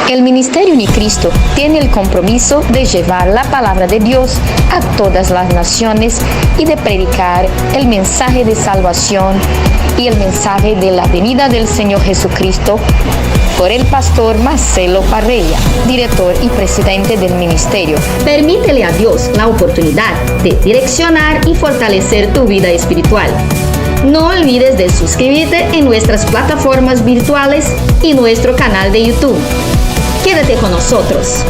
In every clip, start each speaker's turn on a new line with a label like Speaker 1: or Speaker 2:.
Speaker 1: El Ministerio Unicristo tiene el compromiso de llevar la palabra de Dios a todas las naciones y de predicar el mensaje de salvación y el mensaje de la venida del Señor Jesucristo por el pastor Marcelo Parreira, director y presidente del ministerio. Permítele a Dios la oportunidad de direccionar y fortalecer tu vida espiritual. No olvides de suscribirte en nuestras plataformas virtuales y nuestro canal de YouTube. Quédate con nosotros.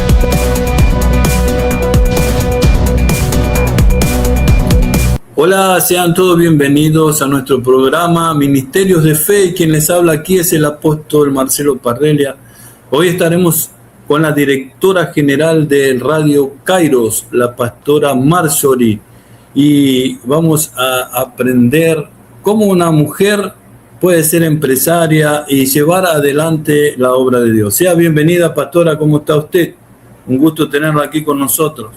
Speaker 2: Hola, sean todos bienvenidos a nuestro programa Ministerios de Fe, y quien les habla aquí es el apóstol Marcelo Parreira. Hoy estaremos con la directora general de Radio Kairos, la pastora Marjorie, y vamos a aprender cómo una mujer puede ser empresaria y llevar adelante la obra de Dios. Sea bienvenida, pastora, ¿cómo está usted? Un gusto tenerla aquí con nosotros.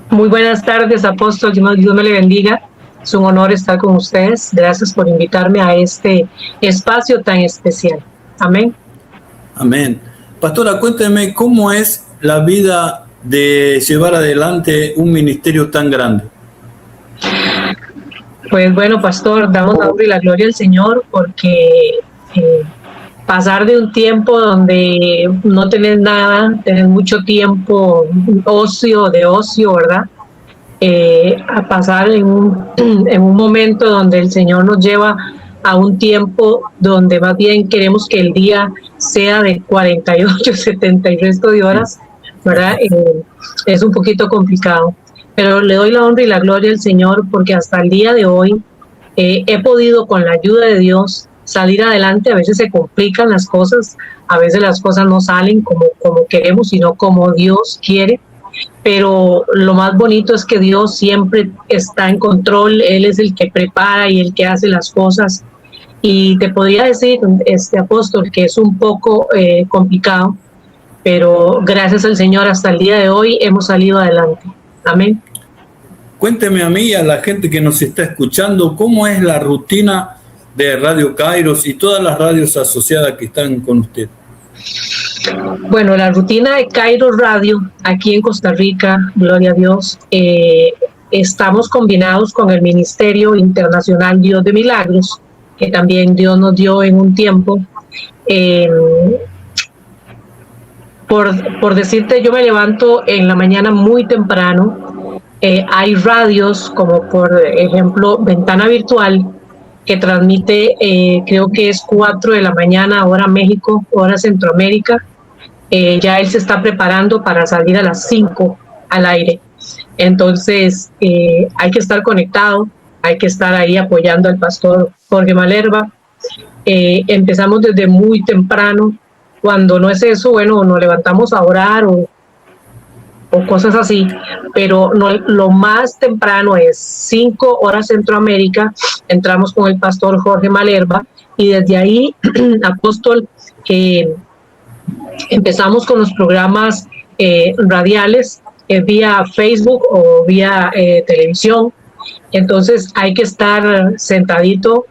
Speaker 3: Muy buenas tardes, apóstol, Dios me le bendiga. Es un honor estar con ustedes. Gracias por invitarme a este espacio tan especial. Amén.
Speaker 2: Amén. Pastora, cuénteme cómo es la vida de llevar adelante un ministerio tan grande.
Speaker 3: Pues bueno, pastor, damos la honra y la gloria al Señor porque pasar de un tiempo donde no tenés nada, tenés mucho tiempo de ocio, ¿verdad? A pasar en un momento donde el Señor nos lleva a un tiempo donde más bien queremos que el día sea de 48, 70 y resto de horas, ¿verdad? Es un poquito complicado. Pero le doy la honra y la gloria al Señor porque hasta el día de hoy he podido, con la ayuda de Dios, salir adelante. A veces se complican las cosas, a veces las cosas no salen como queremos, sino como Dios quiere. Pero lo más bonito es que Dios siempre está en control. Él es el que prepara y el que hace las cosas. Y te podría decir, apóstol, que es un poco complicado, pero gracias al Señor hasta el día de hoy hemos salido adelante. Amén.
Speaker 2: Cuénteme a mí y a la gente que nos está escuchando, ¿cómo es la rutina de Radio Kairos y todas las radios asociadas que están con usted?
Speaker 3: Bueno, la rutina de Kairos Radio, aquí en Costa Rica, gloria a Dios, estamos combinados con el Ministerio Internacional Dios de Milagros, que también Dios nos dio en un tiempo. Por decirte, yo me levanto en la mañana muy temprano. Hay radios como por ejemplo Ventana Virtual que transmite, creo que es 4 de la mañana, hora México, hora Centroamérica. Ya él se está preparando para salir a las 5 al aire. Entonces hay que estar conectado, hay que estar ahí apoyando al pastor Jorge Malerva. Empezamos desde muy temprano. Cuando no es eso, bueno, nos levantamos a orar o cosas así, pero no, lo más temprano es 5 horas Centroamérica, entramos con el pastor Jorge Malerva y desde ahí, apóstol, empezamos con los programas radiales vía Facebook o vía televisión. Entonces hay que estar sentadito.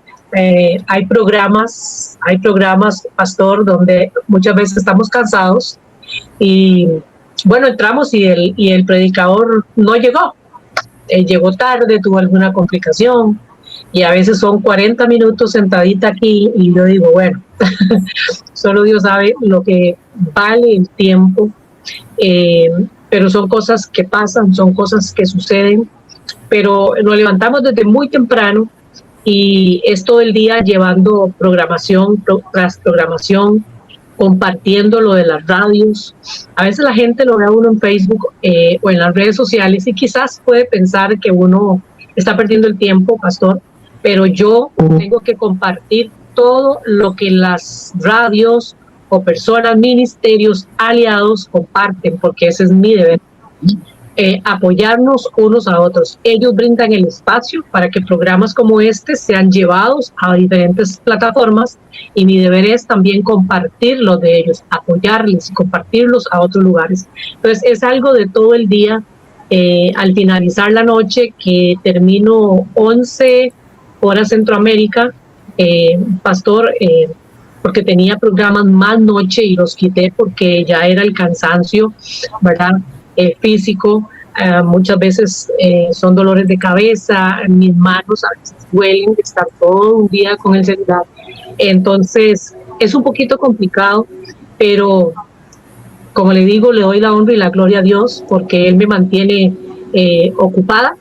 Speaker 3: Hay programas, pastor, donde muchas veces estamos cansados y bueno, entramos y el predicador no llegó, llegó tarde, tuvo alguna complicación y a veces son 40 minutos sentadita aquí y yo digo, bueno, solo Dios sabe lo que vale el tiempo, pero son cosas que pasan, son cosas que suceden, pero nos levantamos desde muy temprano. Y es todo el día llevando programación tras programación, compartiendo lo de las radios. A veces la gente lo ve a uno en Facebook o en las redes sociales y quizás puede pensar que uno está perdiendo el tiempo, pastor, pero yo tengo que compartir todo lo que las radios o personas, ministerios, aliados comparten, porque ese es mi deber. Apoyarnos unos a otros. Ellos brindan el espacio para que programas como este sean llevados a diferentes plataformas y mi deber es también compartirlo de ellos, apoyarles y compartirlos a otros lugares. Entonces es algo de todo el día. Al finalizar la noche, que termino 11 horas Centroamérica, pastor, porque tenía programas más noche y los quité porque ya era el cansancio, ¿verdad? Físico. Muchas veces son dolores de cabeza, mis manos a veces duelen de estar todo un día con el celular. Entonces es un poquito complicado, pero como le digo, le doy la honra y la gloria a Dios porque Él me mantiene ocupada,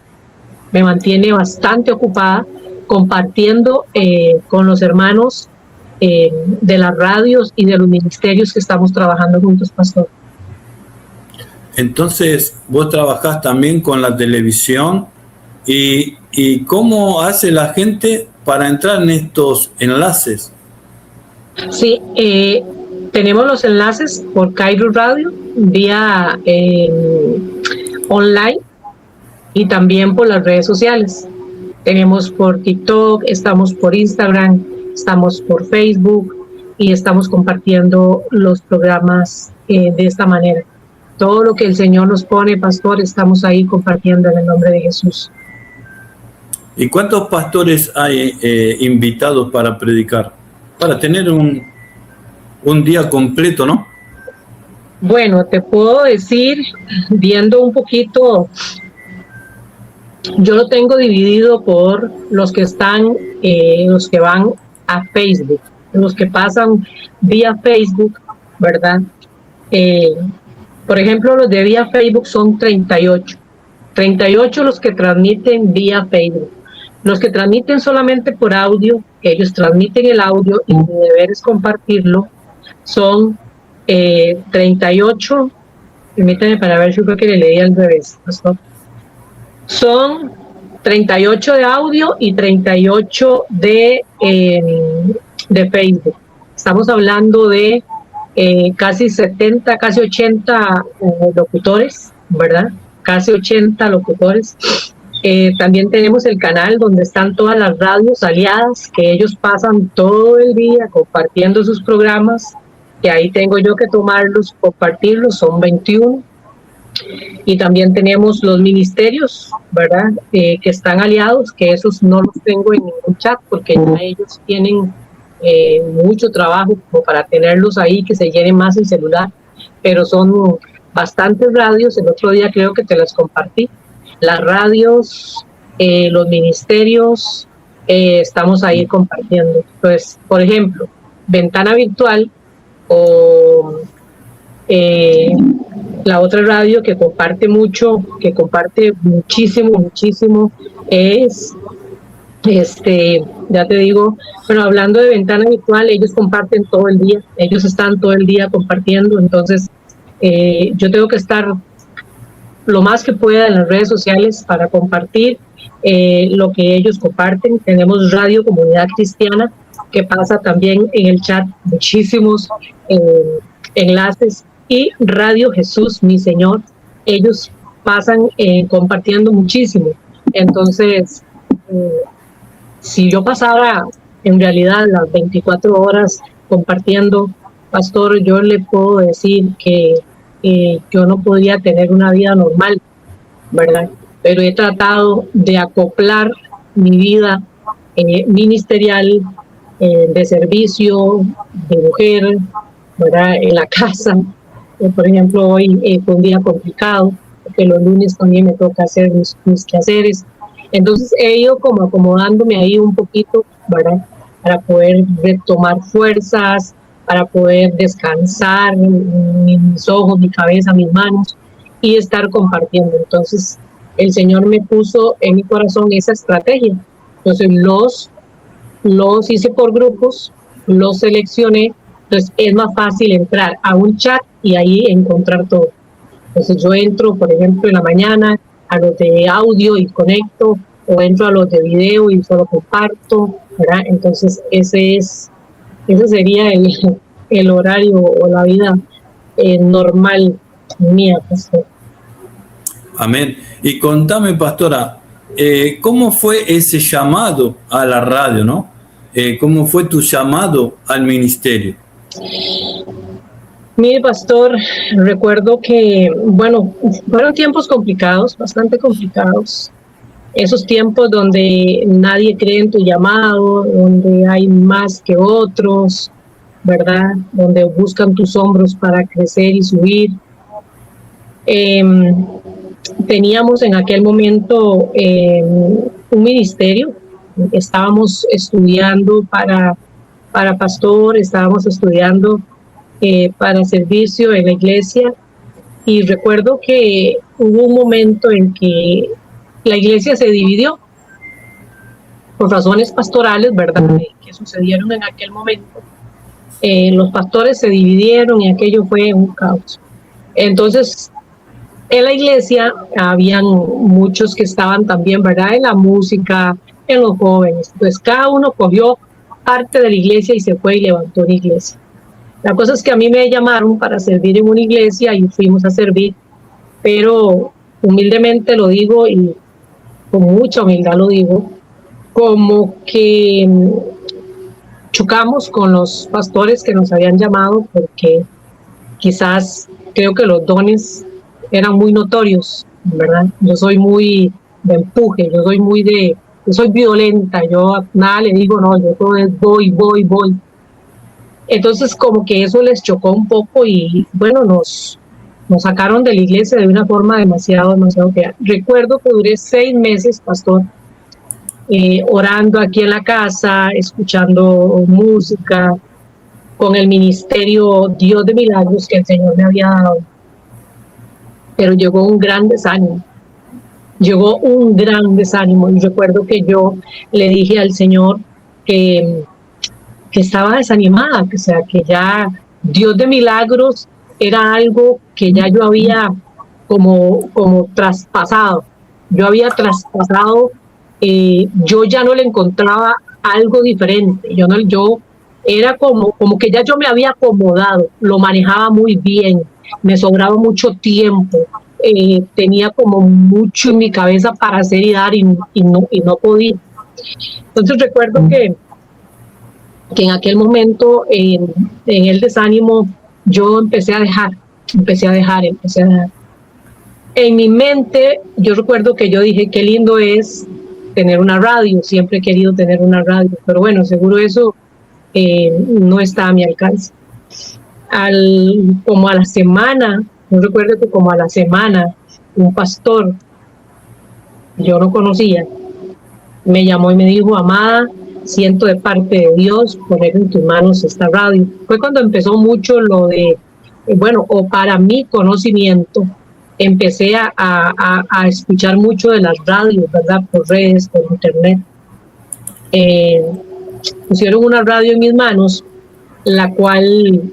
Speaker 3: me mantiene bastante ocupada compartiendo con los hermanos de las radios y de los ministerios que estamos trabajando juntos, pastor.
Speaker 2: Entonces, vos trabajás también con la televisión y ¿cómo hace la gente para entrar en estos enlaces?
Speaker 3: Sí, tenemos los enlaces por Kairos Radio, vía online y también por las redes sociales. Tenemos por TikTok, estamos por Instagram, estamos por Facebook y estamos compartiendo los programas de esta manera. Todo lo que el Señor nos pone, pastor, estamos ahí compartiendo en el nombre de Jesús.
Speaker 2: ¿Y cuántos pastores hay invitados para predicar? Para tener un día completo, ¿no?
Speaker 3: Bueno, te puedo decir, viendo un poquito, yo lo tengo dividido por los que están, los que van a Facebook, los que pasan vía Facebook, ¿verdad? Por ejemplo, los de vía Facebook son 38 los que transmiten vía Facebook. Los que transmiten solamente por audio, ellos transmiten el audio y mi deber es compartirlo, son 38, permítanme para ver si fue que le leí al revés, pastor. Son 38 de audio y 38 de Facebook. Estamos hablando de casi 70, casi 80 locutores, ¿verdad? Casi 80 locutores. También tenemos el canal donde están todas las radios aliadas, que ellos pasan todo el día compartiendo sus programas, que ahí tengo yo que tomarlos, compartirlos, son 21. Y también tenemos los ministerios, ¿verdad? Que están aliados, que esos no los tengo en ningún chat, porque ya ellos tienen mucho trabajo como para tenerlos ahí, que se llenen más el celular, pero son bastantes radios. El otro día creo que te las compartí, las radios, los ministerios, estamos ahí compartiendo. Pues, por ejemplo, Ventana Virtual o la otra radio que comparte mucho, que comparte muchísimo es ya te digo, bueno, hablando de Ventana Virtual, ellos comparten todo el día, ellos están todo el día compartiendo. Entonces yo tengo que estar lo más que pueda en las redes sociales para compartir lo que ellos comparten. Tenemos Radio Comunidad Cristiana, que pasa también en el chat muchísimos enlaces, y Radio Jesús, mi Señor, ellos pasan compartiendo muchísimo. Entonces, si yo pasara en realidad las 24 horas compartiendo, pastor, yo le puedo decir que yo no podría tener una vida normal, ¿verdad? Pero he tratado de acoplar mi vida ministerial, de servicio, de mujer, ¿verdad? En la casa. Por ejemplo, hoy fue un día complicado, porque los lunes también me toca hacer mis quehaceres. Entonces he ido como acomodándome ahí un poquito, ¿verdad? Para poder retomar fuerzas, para poder descansar mis ojos, mi cabeza, mis manos, y estar compartiendo. Entonces el Señor me puso en mi corazón esa estrategia. Entonces los hice por grupos, los seleccioné. Entonces es más fácil entrar a un chat y ahí encontrar todo. Entonces yo entro, por ejemplo, en la mañana a los de audio y conecto, o entro a los de video y solo comparto, ¿verdad? Entonces ese sería el horario o la vida normal mía, pastor.
Speaker 2: Amén. Y contame, pastora, ¿cómo fue ese llamado a la radio, no? ¿Cómo fue tu llamado al ministerio?
Speaker 3: Mire, pastor, recuerdo que, bueno, fueron tiempos complicados, bastante complicados. Esos tiempos donde nadie cree en tu llamado, donde hay más que otros, ¿verdad? Donde buscan tus hombros para crecer y subir. Teníamos en aquel momento un ministerio, estábamos estudiando para pastor, estábamos estudiando para servicio en la iglesia, y recuerdo que hubo un momento en que la iglesia se dividió por razones pastorales, ¿verdad? Que sucedieron en aquel momento. Los pastores se dividieron y aquello fue un caos. Entonces, en la iglesia habían muchos que estaban también, ¿verdad?, en la música, en los jóvenes. Entonces, cada uno cogió parte de la iglesia y se fue y levantó una iglesia. La cosa es que a mí me llamaron para servir en una iglesia y fuimos a servir, pero humildemente lo digo y con mucha humildad lo digo, como que chocamos con los pastores que nos habían llamado, porque quizás creo que los dones eran muy notorios, ¿verdad? Yo soy muy de empuje, yo soy violenta, yo a nada le digo no, yo todo es voy. Entonces como que eso les chocó un poco y bueno, nos sacaron de la iglesia de una forma demasiado fea. Recuerdo que duré 6 meses, pastor, orando aquí en la casa, escuchando música, con el ministerio Dios de Milagros que el Señor me había dado. Pero llegó un gran desánimo. Y recuerdo que yo le dije al Señor que estaba desanimada, o sea, que ya Dios de Milagros era algo que ya yo había como traspasado. Yo había traspasado, yo ya no le encontraba algo diferente. Yo era como que ya yo me había acomodado, lo manejaba muy bien, me sobraba mucho tiempo, tenía como mucho en mi cabeza para hacer y dar y no podía. Entonces recuerdo que en aquel momento, en el desánimo, yo empecé a dejar. En mi mente, yo recuerdo que yo dije, qué lindo es tener una radio, siempre he querido tener una radio, pero bueno, seguro eso no está a mi alcance. Como a la semana, yo recuerdo que como a la semana, un pastor, yo no conocía, me llamó y me dijo, amada, siento de parte de Dios poner en tus manos esta radio. Fue cuando empezó mucho lo de, o para mi conocimiento, empecé a escuchar mucho de las radios, ¿verdad? Por redes, por internet. Pusieron una radio en mis manos, la cual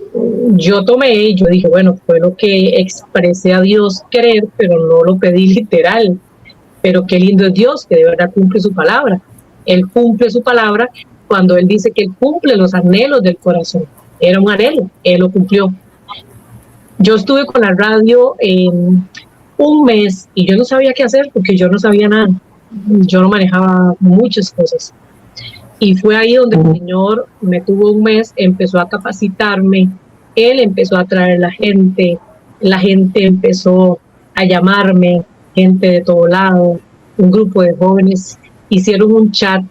Speaker 3: yo tomé y yo dije, bueno, fue lo que expresé a Dios querer, pero no lo pedí literal. Pero qué lindo es Dios, que de verdad cumple su palabra. Él cumple su palabra cuando Él dice que Él cumple los anhelos del corazón. Era un anhelo, Él lo cumplió. Yo estuve con la radio un mes y yo no sabía qué hacer porque yo no sabía nada. Yo no manejaba muchas cosas. Y fue ahí donde el Señor me tuvo un mes, empezó a capacitarme, Él empezó a traer la gente empezó a llamarme, gente de todo lado, un grupo de jóvenes hicieron un chat,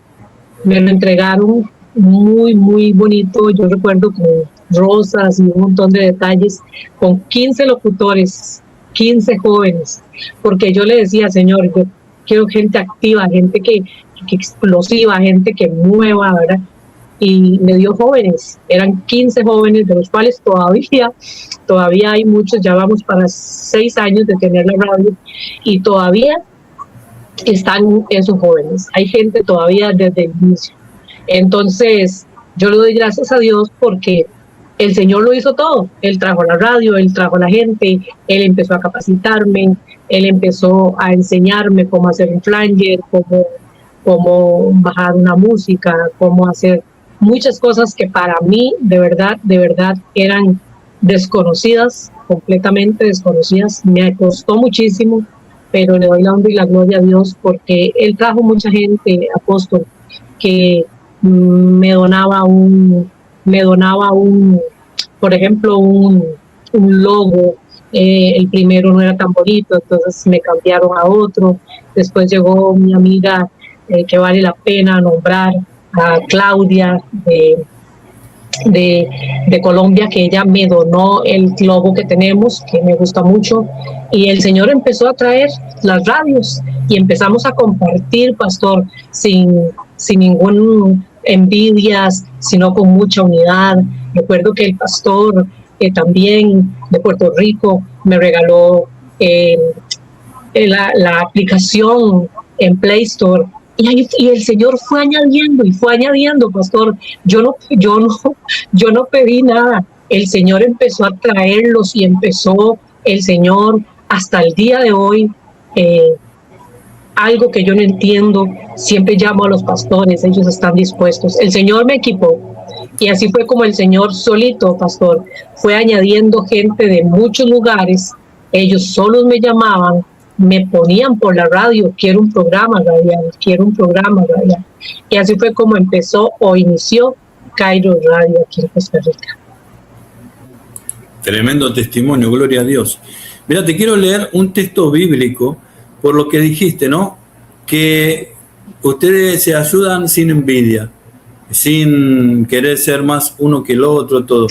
Speaker 3: me lo entregaron muy, muy bonito, yo recuerdo con rosas y un montón de detalles, con 15 locutores, 15 jóvenes, porque yo le decía, Señor, yo quiero gente activa, gente que explosiva, gente que mueva, ¿verdad? Y me dio jóvenes, eran 15 jóvenes, de los cuales todavía hay muchos, ya vamos para 6 años de tener la radio, y todavía están esos jóvenes, hay gente todavía desde el inicio. Entonces, yo le doy gracias a Dios porque el Señor lo hizo todo. Él trajo la radio, Él trajo la gente, Él empezó a capacitarme, Él empezó a enseñarme cómo hacer un flanger, cómo bajar una música, cómo hacer muchas cosas que para mí de verdad eran desconocidas, completamente desconocidas. Me costó muchísimo, pero le doy la honra y la gloria a Dios porque Él trajo mucha gente, apóstol, que me donaba por ejemplo, un logo. El primero no era tan bonito, entonces me cambiaron a otro. Después llegó mi amiga, que vale la pena nombrar, a Claudia, de Colombia, que ella me donó el globo que tenemos, que me gusta mucho, y el Señor empezó a traer las radios y empezamos a compartir, pastor, sin ningún envidias, sino con mucha unidad. Recuerdo que el pastor también de Puerto Rico me regaló la aplicación en Play Store. Y el Señor fue añadiendo, pastor. Yo no pedí nada. El Señor empezó a traerlos y empezó el Señor hasta el día de hoy. Algo que yo no entiendo, siempre llamo a los pastores, ellos están dispuestos. El Señor me equipó y así fue como el Señor solito, pastor, fue añadiendo gente de muchos lugares. Ellos solos me llamaban, me ponían por la radio, quiero un programa radial. Y así fue como empezó o inició Kairos Radio aquí en Costa Rica.
Speaker 2: Tremendo testimonio, gloria a Dios. Mira, te quiero leer un texto bíblico por lo que dijiste, ¿no? Que ustedes se ayudan sin envidia, sin querer ser más uno que el otro, todo.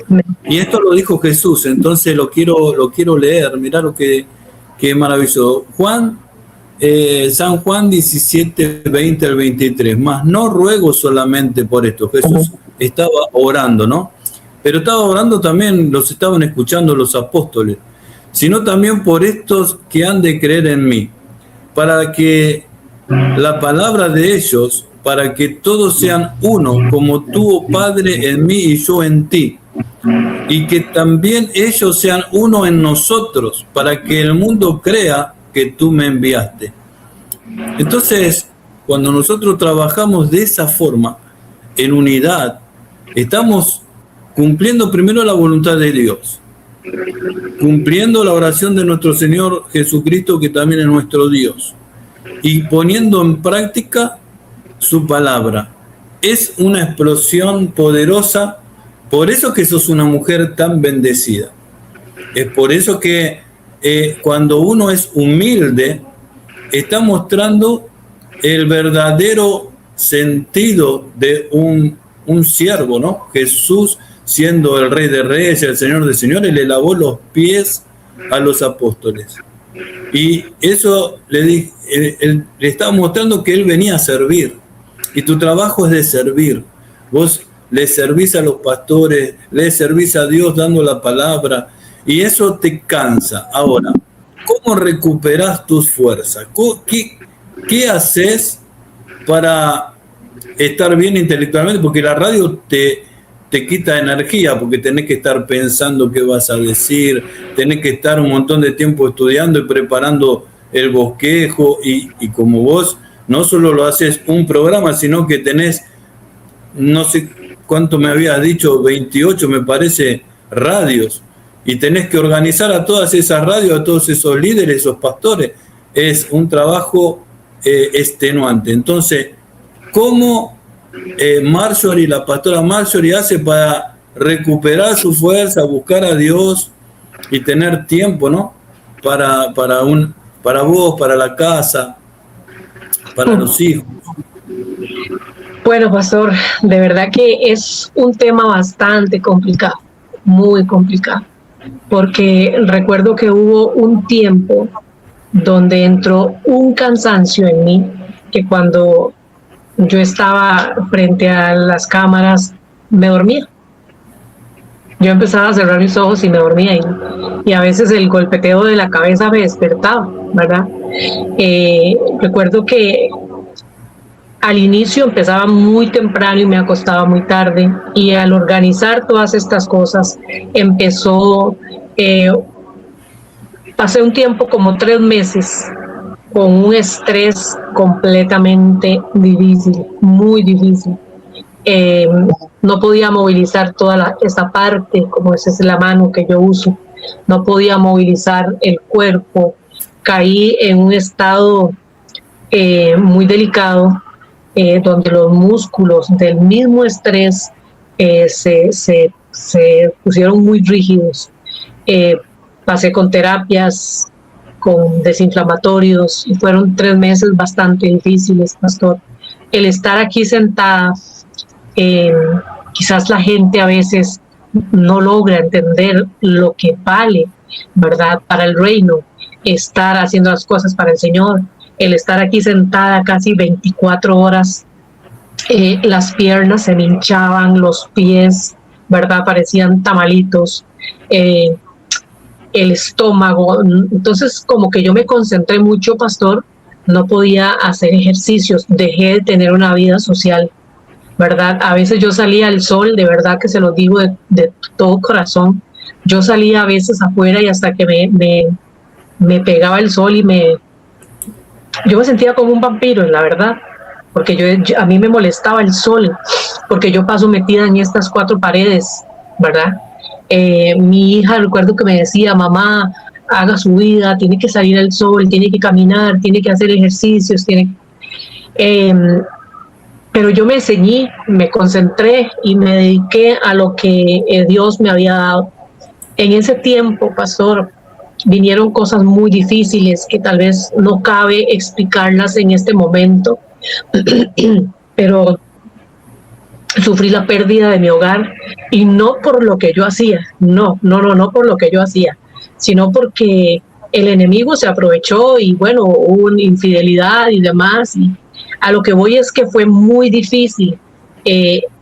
Speaker 2: Y esto lo dijo Jesús, entonces lo quiero leer. Mirá lo que maravilloso. San Juan 17, 20 al 23. Mas no ruego solamente por esto. Jesús estaba orando, ¿no? Pero estaba orando también, los estaban escuchando los apóstoles, sino también por estos que han de creer en mí, para que la palabra de ellos, para que todos sean uno, como tú, oh Padre, en mí y yo en ti, y que también ellos sean uno en nosotros, para que el mundo crea que tú me enviaste. Entonces, cuando nosotros trabajamos de esa forma, en unidad, estamos cumpliendo primero la voluntad de Dios, cumpliendo la oración de nuestro Señor Jesucristo, que también es nuestro Dios, y poniendo en práctica su palabra. Es una explosión poderosa. Por eso que sos una mujer tan bendecida. Es por eso que cuando uno es humilde, está mostrando el verdadero sentido de un siervo, ¿no? Jesús, siendo el Rey de Reyes, el Señor de Señores, le lavó los pies a los apóstoles. Y eso le estaba mostrando que él venía a servir. Y tu trabajo es de servir. Vos le servís a los pastores, le servís a Dios dando la palabra, y eso te cansa. Ahora, ¿cómo recuperás tus fuerzas? ¿Qué haces para estar bien intelectualmente? Porque la radio te quita energía, porque tenés que estar pensando qué vas a decir, tenés que estar un montón de tiempo estudiando y preparando el bosquejo, y como vos no solo lo haces un programa, sino que tenés, no sé cuánto me habías dicho, 28 me parece, radios, y tenés que organizar a todas esas radios, a todos esos líderes, esos pastores. Es un trabajo extenuante. Entonces, ¿cómo Marjorie, la pastora Marjorie, hace para recuperar su fuerza, buscar a Dios y tener tiempo, ¿no? Para vos, para la casa, para los hijos?
Speaker 3: Bueno, pastor, de verdad que es un tema bastante complicado, muy complicado, porque recuerdo que hubo un tiempo donde entró un cansancio en mí, que cuando yo estaba frente a las cámaras me dormía. Yo empezaba a cerrar mis ojos y me dormía, y a veces el golpeteo de la cabeza me despertaba, ¿verdad? Recuerdo que al inicio empezaba muy temprano y me acostaba muy tarde, y al organizar todas estas cosas pasé un tiempo como 3 meses con un estrés completamente difícil, muy difícil. No podía movilizar toda esa parte, como esa es la mano que yo uso, no podía movilizar el cuerpo, caí en un estado muy delicado, donde los músculos del mismo estrés se pusieron muy rígidos. Pasé con terapias, con desinflamatorios, y fueron 3 meses bastante difíciles, pastor. El estar aquí sentada quizás la gente a veces no logra entender lo que vale, ¿verdad? Para el reino, estar haciendo las cosas para el Señor, el estar aquí sentada casi 24 horas, las piernas se me hinchaban, los pies, ¿verdad? Parecían tamalitos, el estómago. Entonces, como que yo me concentré mucho, pastor, no podía hacer ejercicios, dejé de tener una vida social, ¿verdad? A veces yo salía al sol, de verdad que se lo digo de todo corazón. Yo salía a veces afuera y hasta que me pegaba el sol y yo me sentía como un vampiro, la verdad, porque a mí me molestaba el sol, porque yo paso metida en estas 4 paredes, ¿verdad? Mi hija, recuerdo que me decía, mamá, haga su vida, tiene que salir al sol, tiene que caminar, tiene que hacer ejercicios, pero yo me ceñí, me concentré y me dediqué a lo que Dios me había dado. En ese tiempo, pastor, vinieron cosas muy difíciles que tal vez no cabe explicarlas en este momento, pero sufrí la pérdida de mi hogar, y no por lo que yo hacía, no por lo que yo hacía, sino porque el enemigo se aprovechó y bueno, hubo una infidelidad y demás. Y a lo que voy es que fue muy difícil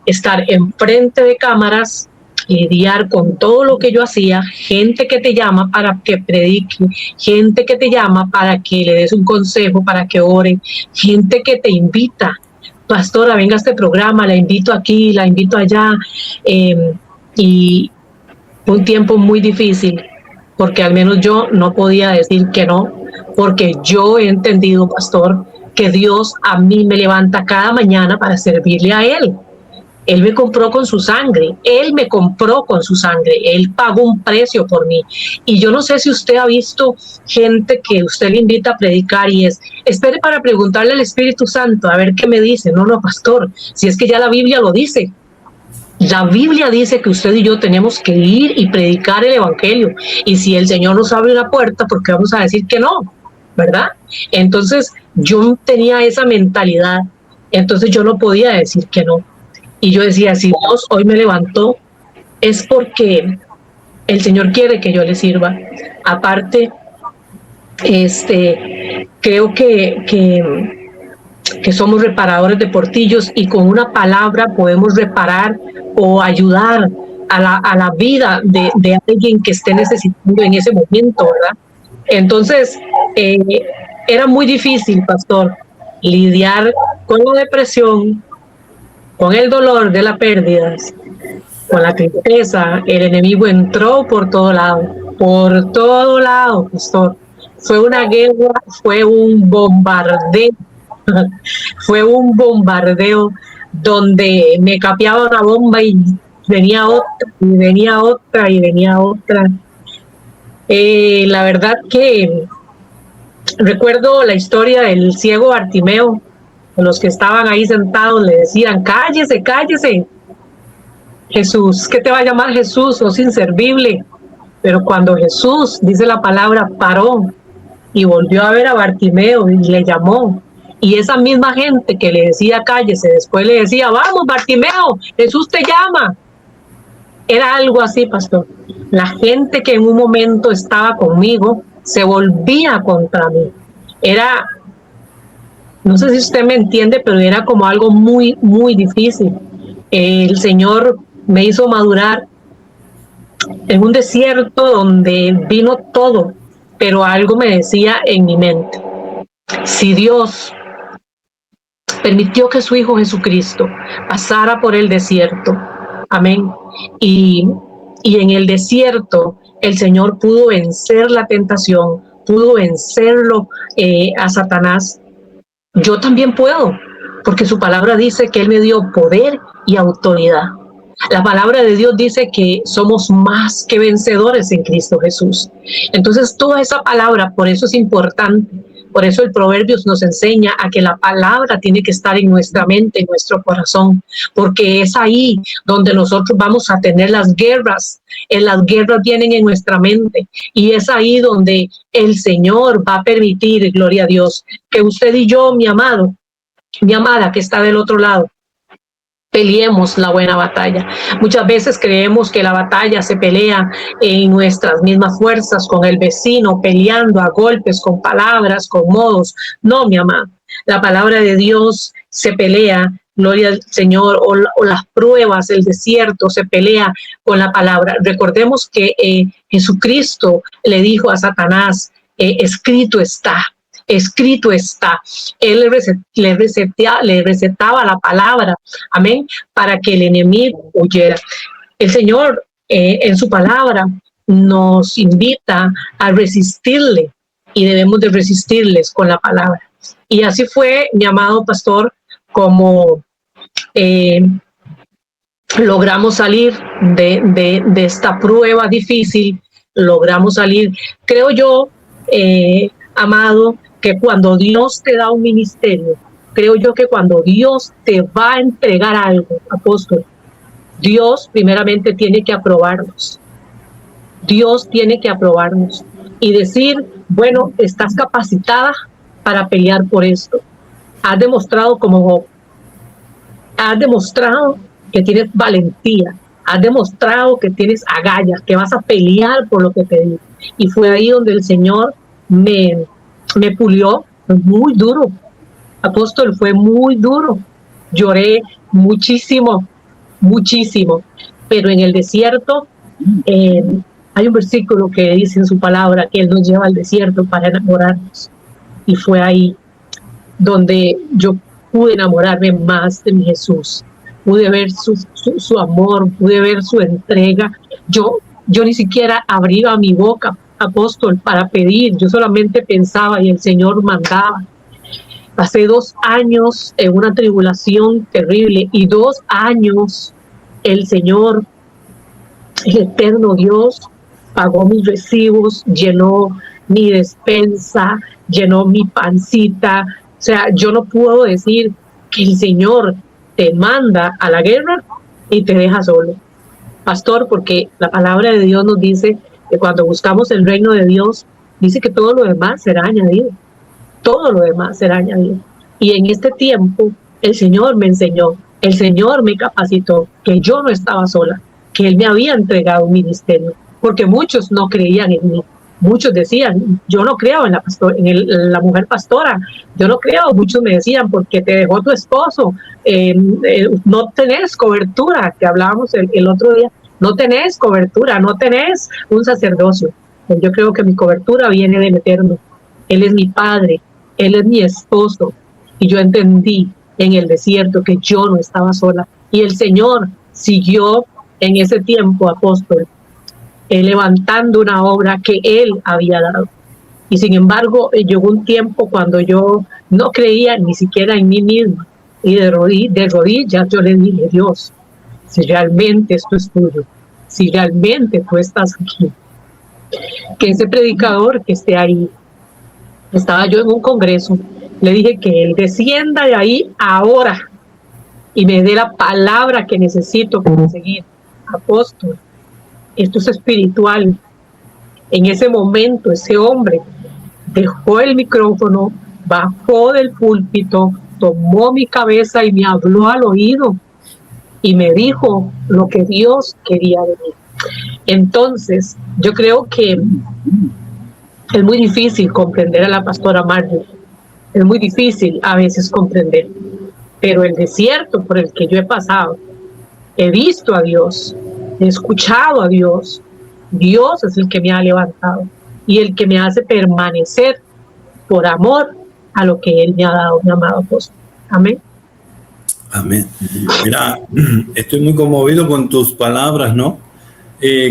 Speaker 3: estar enfrente de cámaras, lidiar con todo lo que yo hacía, gente que te llama para que predique, gente que te llama para que le des un consejo, para que ore, gente que te invita, pastora, venga a este programa, la invito aquí, la invito allá, y fue un tiempo muy difícil, porque al menos yo no podía decir que no, porque yo he entendido, pastor, que Dios a mí me levanta cada mañana para servirle a Él. Él me compró con su sangre, Él me compró con su sangre, Él pagó un precio por mí. Y yo no sé si usted ha visto gente que usted le invita a predicar y espere para preguntarle al Espíritu Santo, a ver qué me dice. No, pastor, si es que ya la Biblia lo dice. La Biblia dice que usted y yo tenemos que ir y predicar el Evangelio. Y si el Señor nos abre una puerta, ¿por qué vamos a decir que no? ¿Verdad? Entonces yo tenía esa mentalidad, entonces yo no podía decir que no. Y yo decía, si Dios hoy me levantó, es porque el Señor quiere que yo le sirva. Aparte, creo que somos reparadores de portillos, y con una palabra podemos reparar o ayudar a la vida de alguien que esté necesitando en ese momento, ¿verdad? Entonces, era muy difícil, pastor, lidiar con la depresión, con el dolor de las pérdidas, con la tristeza. El enemigo entró por todo lado, pastor. Fue una guerra, fue un bombardeo, fue un bombardeo donde me capeaba una bomba y venía otra, y venía otra, y venía otra. La verdad que recuerdo la historia del ciego Bartimeo. Los que estaban ahí sentados le decían, cállese, cállese. Jesús, ¿qué te va a llamar Jesús? Sos inservible. Pero cuando Jesús, dice la palabra, paró y volvió a ver a Bartimeo y le llamó, y esa misma gente que le decía cállese, después le decía, vamos Bartimeo, Jesús te llama. Era algo así, pastor. La gente que en un momento estaba conmigo se volvía contra mí. Era, no sé si usted me entiende, pero era como algo muy, muy difícil. El Señor me hizo madurar en un desierto donde vino todo, pero algo me decía en mi mente: si Dios permitió que su Hijo Jesucristo pasara por el desierto, amén, y en el desierto el Señor pudo vencer la tentación, pudo vencerlo a Satanás, yo también puedo, porque su palabra dice que Él me dio poder y autoridad. La palabra de Dios dice que somos más que vencedores en Cristo Jesús. Entonces, toda esa palabra, por eso es importante, por eso el Proverbios nos enseña a que la palabra tiene que estar en nuestra mente, en nuestro corazón, porque es ahí donde nosotros vamos a tener las guerras. Las guerras vienen en nuestra mente, y es ahí donde el Señor va a permitir, gloria a Dios, que usted y yo, mi amado, mi amada que está del otro lado, Peleemos la buena batalla. Muchas veces creemos que la batalla se pelea en nuestras mismas fuerzas, con el vecino, peleando a golpes, con palabras, con modos. No, mi amada. La palabra de Dios se pelea, gloria al Señor, o las pruebas, el desierto, se pelea con la palabra. Recordemos que Jesucristo le dijo a Satanás, escrito está. Escrito está. Él le recetaba la palabra, amén, para que el enemigo huyera. El Señor en su palabra nos invita a resistirle y debemos de resistirles con la palabra. Y así fue, mi amado pastor, como logramos salir de esta prueba difícil, logramos salir, creo yo, amado, que cuando Dios te da un ministerio, creo yo que cuando Dios te va a entregar algo, apóstol, Dios primeramente tiene que aprobarnos. Dios tiene que aprobarnos y decir, bueno, estás capacitada para pelear por esto. Has demostrado como Job. Has demostrado que tienes valentía. Has demostrado que tienes agallas, que vas a pelear por lo que te digo. Y fue ahí donde el Señor me pulió. Muy duro. Apóstol, fue muy duro. Lloré muchísimo, muchísimo. Pero en el desierto hay un versículo que dice en su palabra que Él nos lleva al desierto para enamorarnos. Y fue ahí donde yo pude enamorarme más de mi Jesús. Pude ver su amor, pude ver su entrega. Yo ni siquiera abría mi boca, apóstol, para pedir. Yo solamente pensaba y el Señor mandaba. Pasé 2 años en una tribulación terrible y 2 años el Señor, el eterno Dios, pagó mis recibos, llenó mi despensa, llenó mi pancita. O sea, yo no puedo decir que el Señor te manda a la guerra y te deja solo, pastor, porque la palabra de Dios nos dice que cuando buscamos el reino de Dios, dice que todo lo demás será añadido. Todo lo demás será añadido. Y en este tiempo, el Señor me enseñó, el Señor me capacitó, que yo no estaba sola, que Él me había entregado un ministerio, porque muchos no creían en mí. Muchos decían, yo no creo en la mujer pastora, yo no creo. Muchos me decían, porque te dejó tu esposo, no tenés cobertura, que hablábamos el otro día, no tenés cobertura, no tenés un sacerdocio. Yo creo que mi cobertura viene del Eterno. Él es mi padre, Él es mi esposo. Y yo entendí en el desierto que yo no estaba sola. Y el Señor siguió en ese tiempo, apóstol, levantando una obra que Él había dado. Y sin embargo, llegó un tiempo cuando yo no creía ni siquiera en mí misma. Y de rodillas yo le dije, Dios, si realmente esto es tuyo, si realmente tú estás aquí, que ese predicador que esté ahí, estaba yo en un congreso, le dije que él descienda de ahí ahora y me dé la palabra que necesito para seguir. Apóstol, esto es espiritual. En ese momento, ese hombre dejó el micrófono, bajó del púlpito, tomó mi cabeza y me habló al oído y me dijo lo que Dios quería de mí. Entonces, yo creo que es muy difícil comprender a la pastora Marjorie. Es muy difícil a veces comprender. Pero el desierto por el que yo he pasado, he visto a Dios, he escuchado a Dios. Dios es el que me ha levantado y el que me hace permanecer por amor a lo que Él me ha dado, mi amado apóstol. Amén.
Speaker 2: Amén. Mira, estoy muy conmovido con tus palabras, ¿no?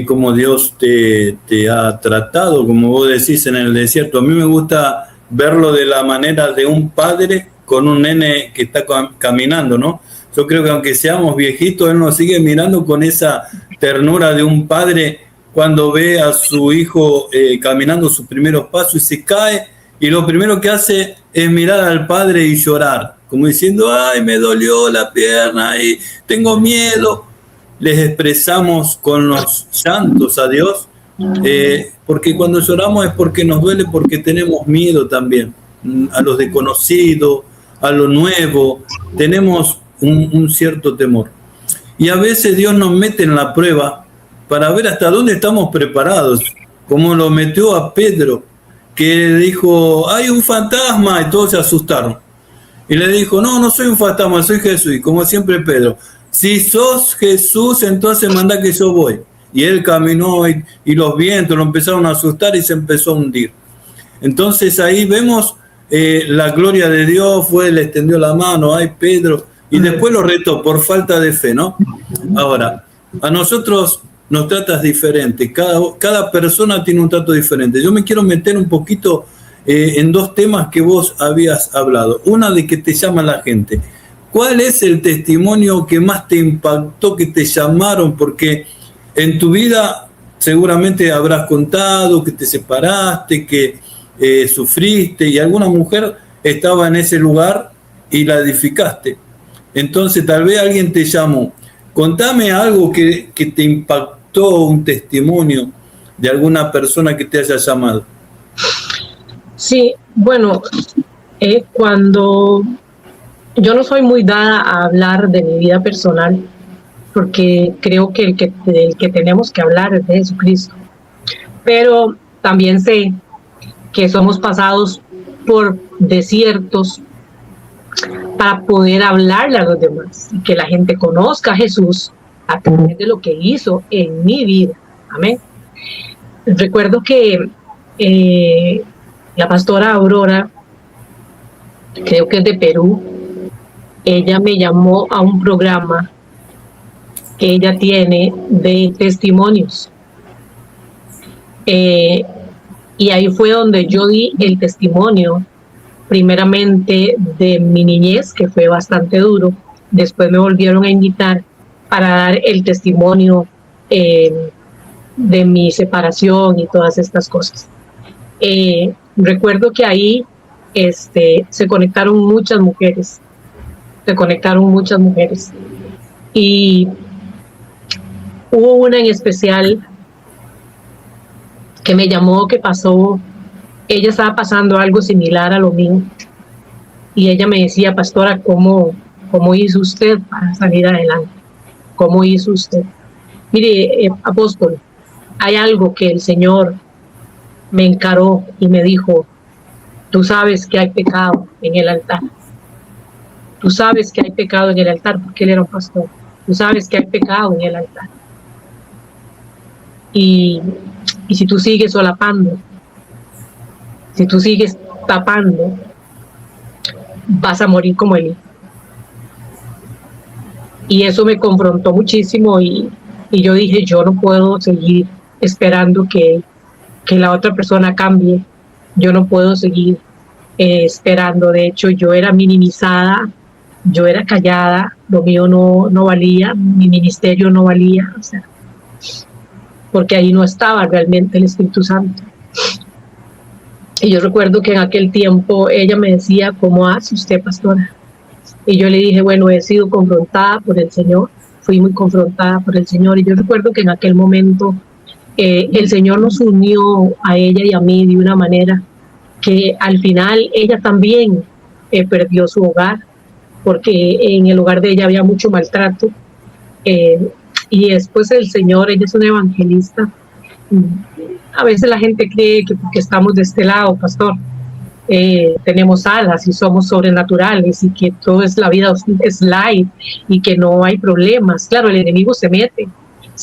Speaker 2: Como Dios te ha tratado, como vos decís, en el desierto. A mí me gusta verlo de la manera de un padre con un nene que está caminando, ¿no? Yo creo que aunque seamos viejitos, Él nos sigue mirando con esa ternura de un padre cuando ve a su hijo caminando sus primeros pasos y se cae, y lo primero que hace es mirar al padre y llorar, como diciendo, ay, me dolió la pierna y tengo miedo. Les expresamos con los llantos a Dios, porque cuando lloramos es porque nos duele, porque tenemos miedo también a lo desconocido, a lo nuevo. Tenemos un cierto temor. Y a veces Dios nos mete en la prueba para ver hasta dónde estamos preparados, como lo metió a Pedro, que dijo, hay un fantasma, y todos se asustaron. Y le dijo, no, no soy un fantasma, soy Jesús. Y como siempre Pedro, si sos Jesús, entonces manda que yo voy. Y él caminó y los vientos lo empezaron a asustar y se empezó a hundir. Entonces ahí vemos la gloria de Dios, le extendió la mano, ay Pedro, y después lo retó por falta de fe, ¿no? Ahora, a nosotros nos tratas diferente, cada persona tiene un trato diferente. Yo me quiero meter un poquito en dos temas que vos habías hablado. Una de que te llama la gente. ¿Cuál es el testimonio que más te impactó, que te llamaron? Porque en tu vida seguramente habrás contado que te separaste, que sufriste, y alguna mujer estaba en ese lugar y la edificaste. Entonces tal vez alguien te llamó. Contame algo que te impactó, un testimonio de alguna persona que te haya llamado.
Speaker 3: Sí, bueno, cuando yo no soy muy dada a hablar de mi vida personal, porque creo que el que tenemos que hablar es de Jesucristo, pero también sé que somos pasados por desiertos para poder hablarle a los demás y que la gente conozca a Jesús a través de lo que hizo en mi vida. Amén. Recuerdo que la pastora Aurora, creo que es de Perú, ella me llamó a un programa que ella tiene de testimonios. Y ahí fue donde yo di el testimonio, primeramente de mi niñez, que fue bastante duro. Después me volvieron a invitar para dar el testimonio de mi separación y todas estas cosas. Recuerdo que ahí se conectaron muchas mujeres. Y hubo una en especial que me llamó, que pasó, ella estaba pasando algo similar a lo mío, y ella me decía, pastora, ¿cómo hizo usted para salir adelante? ¿Cómo hizo usted? Mire, apóstol, hay algo que el Señor me encaró y me dijo, tú sabes que hay pecado en el altar. Tú sabes que hay pecado en el altar, porque él era un pastor. Tú sabes que hay pecado en el altar. Y si tú sigues solapando, si tú sigues tapando, vas a morir como él. Y eso me confrontó muchísimo y yo dije, yo no puedo seguir esperando que la otra persona cambie. Yo no puedo seguir esperando. De hecho, yo era minimizada, yo era callada, lo mío no valía, mi ministerio no valía, o sea, porque ahí no estaba realmente el Espíritu Santo. Y yo recuerdo que en aquel tiempo ella me decía, ¿cómo hace usted, pastora? Y yo le dije, bueno, he sido confrontada por el Señor, fui muy confrontada por el Señor. Y yo recuerdo que en aquel momento el Señor nos unió a ella y a mí de una manera que al final ella también perdió su hogar, porque en el hogar de ella había mucho maltrato. Y después el Señor, ella es una evangelista. A veces la gente cree que porque estamos de este lado, pastor, tenemos alas y somos sobrenaturales y que todo es la vida es light y que no hay problemas. Claro, el enemigo se mete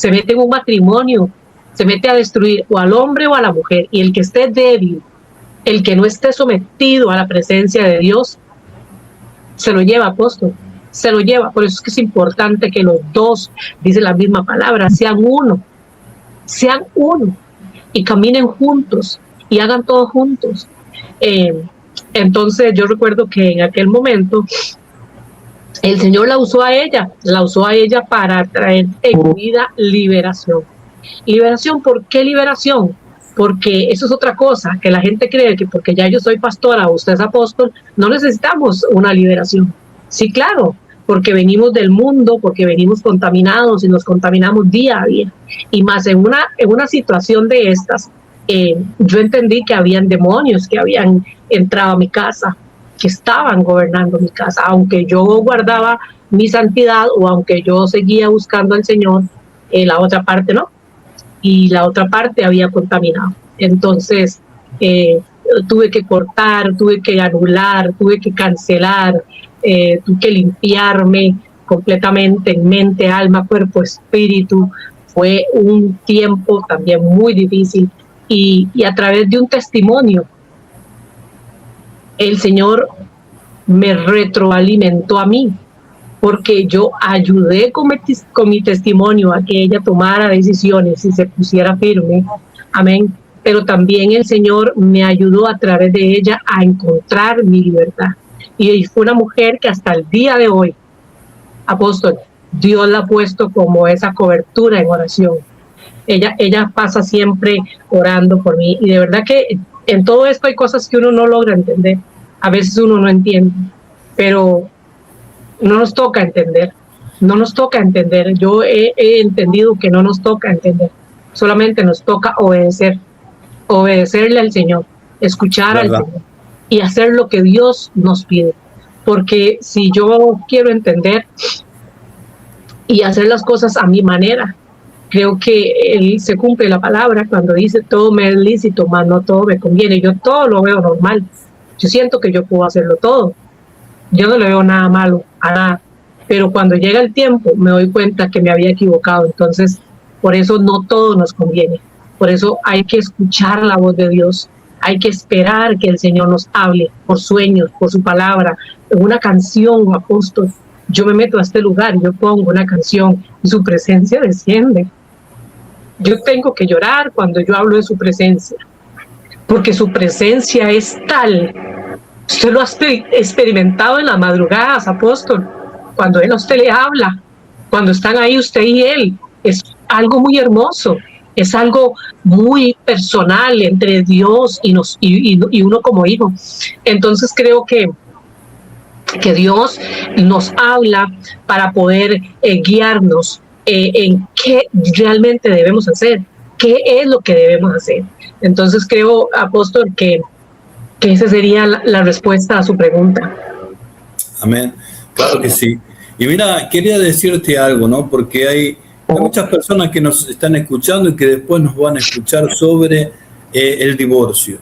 Speaker 3: en un matrimonio, se mete a destruir o al hombre o a la mujer, y el que esté débil, el que no esté sometido a la presencia de Dios, se lo lleva, apóstol, se lo lleva. Por eso es que es importante que los dos, dice la misma palabra, sean uno y caminen juntos y hagan todo juntos. Entonces yo recuerdo que en aquel momento el Señor la usó a ella para traer en vida liberación. Liberación, ¿por qué liberación? Porque eso es otra cosa, que la gente cree que porque ya yo soy pastora o usted es apóstol, no necesitamos una liberación. Sí, claro, porque venimos del mundo, porque venimos contaminados y nos contaminamos día a día. Y más en una situación de estas, yo entendí que habían demonios que habían entrado a mi casa, que estaban gobernando mi casa, aunque yo guardaba mi santidad, o aunque yo seguía buscando al Señor, la otra parte no, y la otra parte había contaminado. Entonces, tuve que cortar, tuve que anular, tuve que cancelar, tuve que limpiarme completamente en mente, alma, cuerpo, espíritu. Fue un tiempo también muy difícil, y a través de un testimonio, el Señor me retroalimentó a mí, porque yo ayudé con mi testimonio a que ella tomara decisiones y se pusiera firme, amén, pero también el Señor me ayudó a través de ella a encontrar mi libertad, y fue una mujer que hasta el día de hoy, apóstol, Dios la ha puesto como esa cobertura en oración. Ella pasa siempre orando por mí, y de verdad que en todo esto hay cosas que uno no logra entender, a veces uno no entiende, pero no nos toca entender, no nos toca entender. Yo he entendido que no nos toca entender, solamente nos toca obedecerle al Señor, escuchar al Señor y hacer lo que Dios nos pide. Porque si yo quiero entender y hacer las cosas a mi manera, creo que él se cumple la palabra cuando dice todo me es lícito, mas no todo me conviene. Yo todo lo veo normal, yo siento que yo puedo hacerlo todo, yo no le veo nada malo a nada, pero cuando llega el tiempo me doy cuenta que me había equivocado. Entonces, por eso no todo nos conviene, por eso hay que escuchar la voz de Dios, hay que esperar que el Señor nos hable por sueños, por su palabra, en una canción, apóstol. Yo me meto a este lugar y yo pongo una canción y su presencia desciende. Yo tengo que llorar cuando yo hablo de su presencia, porque su presencia es tal. Usted lo ha experimentado en las madrugadas, apóstol, cuando él a usted le habla, cuando están ahí usted y él. Es algo muy hermoso, es algo muy personal entre Dios y uno como hijo. Entonces creo que Dios nos habla para poder guiarnos en qué realmente debemos hacer, qué es lo que debemos hacer. Entonces creo, apóstol, que esa sería la respuesta a su pregunta.
Speaker 2: Amén, claro que sí. Y mira, quería decirte algo, ¿no? Porque hay muchas personas que nos están escuchando y que después nos van a escuchar sobre el divorcio.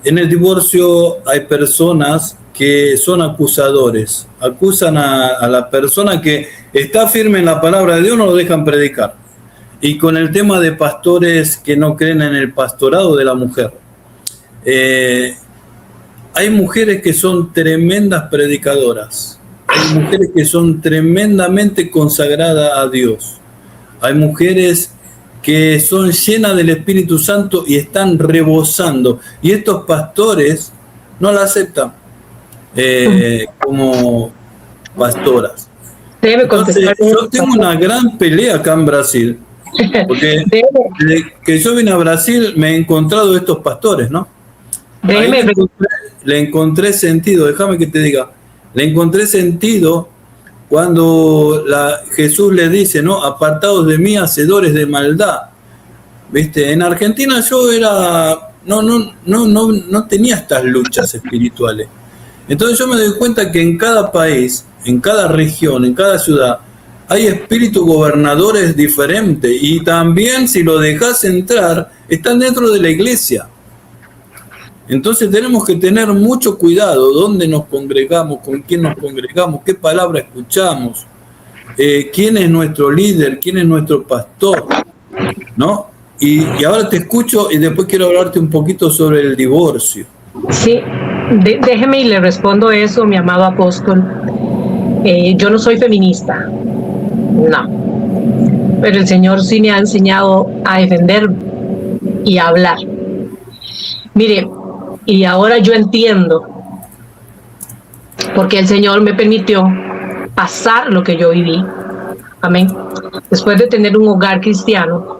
Speaker 2: En el divorcio hay personas que son acusadores, acusan a la persona que está firme en la palabra de Dios, no lo dejan predicar. Y con el tema de pastores que no creen en el pastorado de la mujer. Hay mujeres que son tremendas predicadoras, hay mujeres que son tremendamente consagradas a Dios, hay mujeres que son llenas del Espíritu Santo y están rebosando, y estos pastores no la aceptan como pastoras. Entonces, yo tengo una gran pelea acá en Brasil, porque desde que yo vine a Brasil me he encontrado estos pastores, ¿no? Le encontré sentido, déjame que te diga, le encontré sentido cuando Jesús le dice, ¿no? Apartados de mí, hacedores de maldad. ¿Viste? En Argentina yo no tenía estas luchas espirituales. Entonces yo me doy cuenta que en cada país, en cada región, en cada ciudad, hay espíritus gobernadores diferentes, y también si lo dejas entrar, están dentro de la iglesia. Entonces tenemos que tener mucho cuidado dónde nos congregamos, con quién nos congregamos, qué palabra escuchamos, quién es nuestro líder, quién es nuestro pastor, ¿no? Y ahora te escucho y después quiero hablarte un poquito sobre el divorcio.
Speaker 3: Sí, déjeme y le respondo eso, mi amado apóstol. Yo no soy feminista, no, pero el Señor sí me ha enseñado a defender y a hablar. Mire, y ahora yo entiendo porque el Señor me permitió pasar lo que yo viví. Amén. Después de tener un hogar cristiano,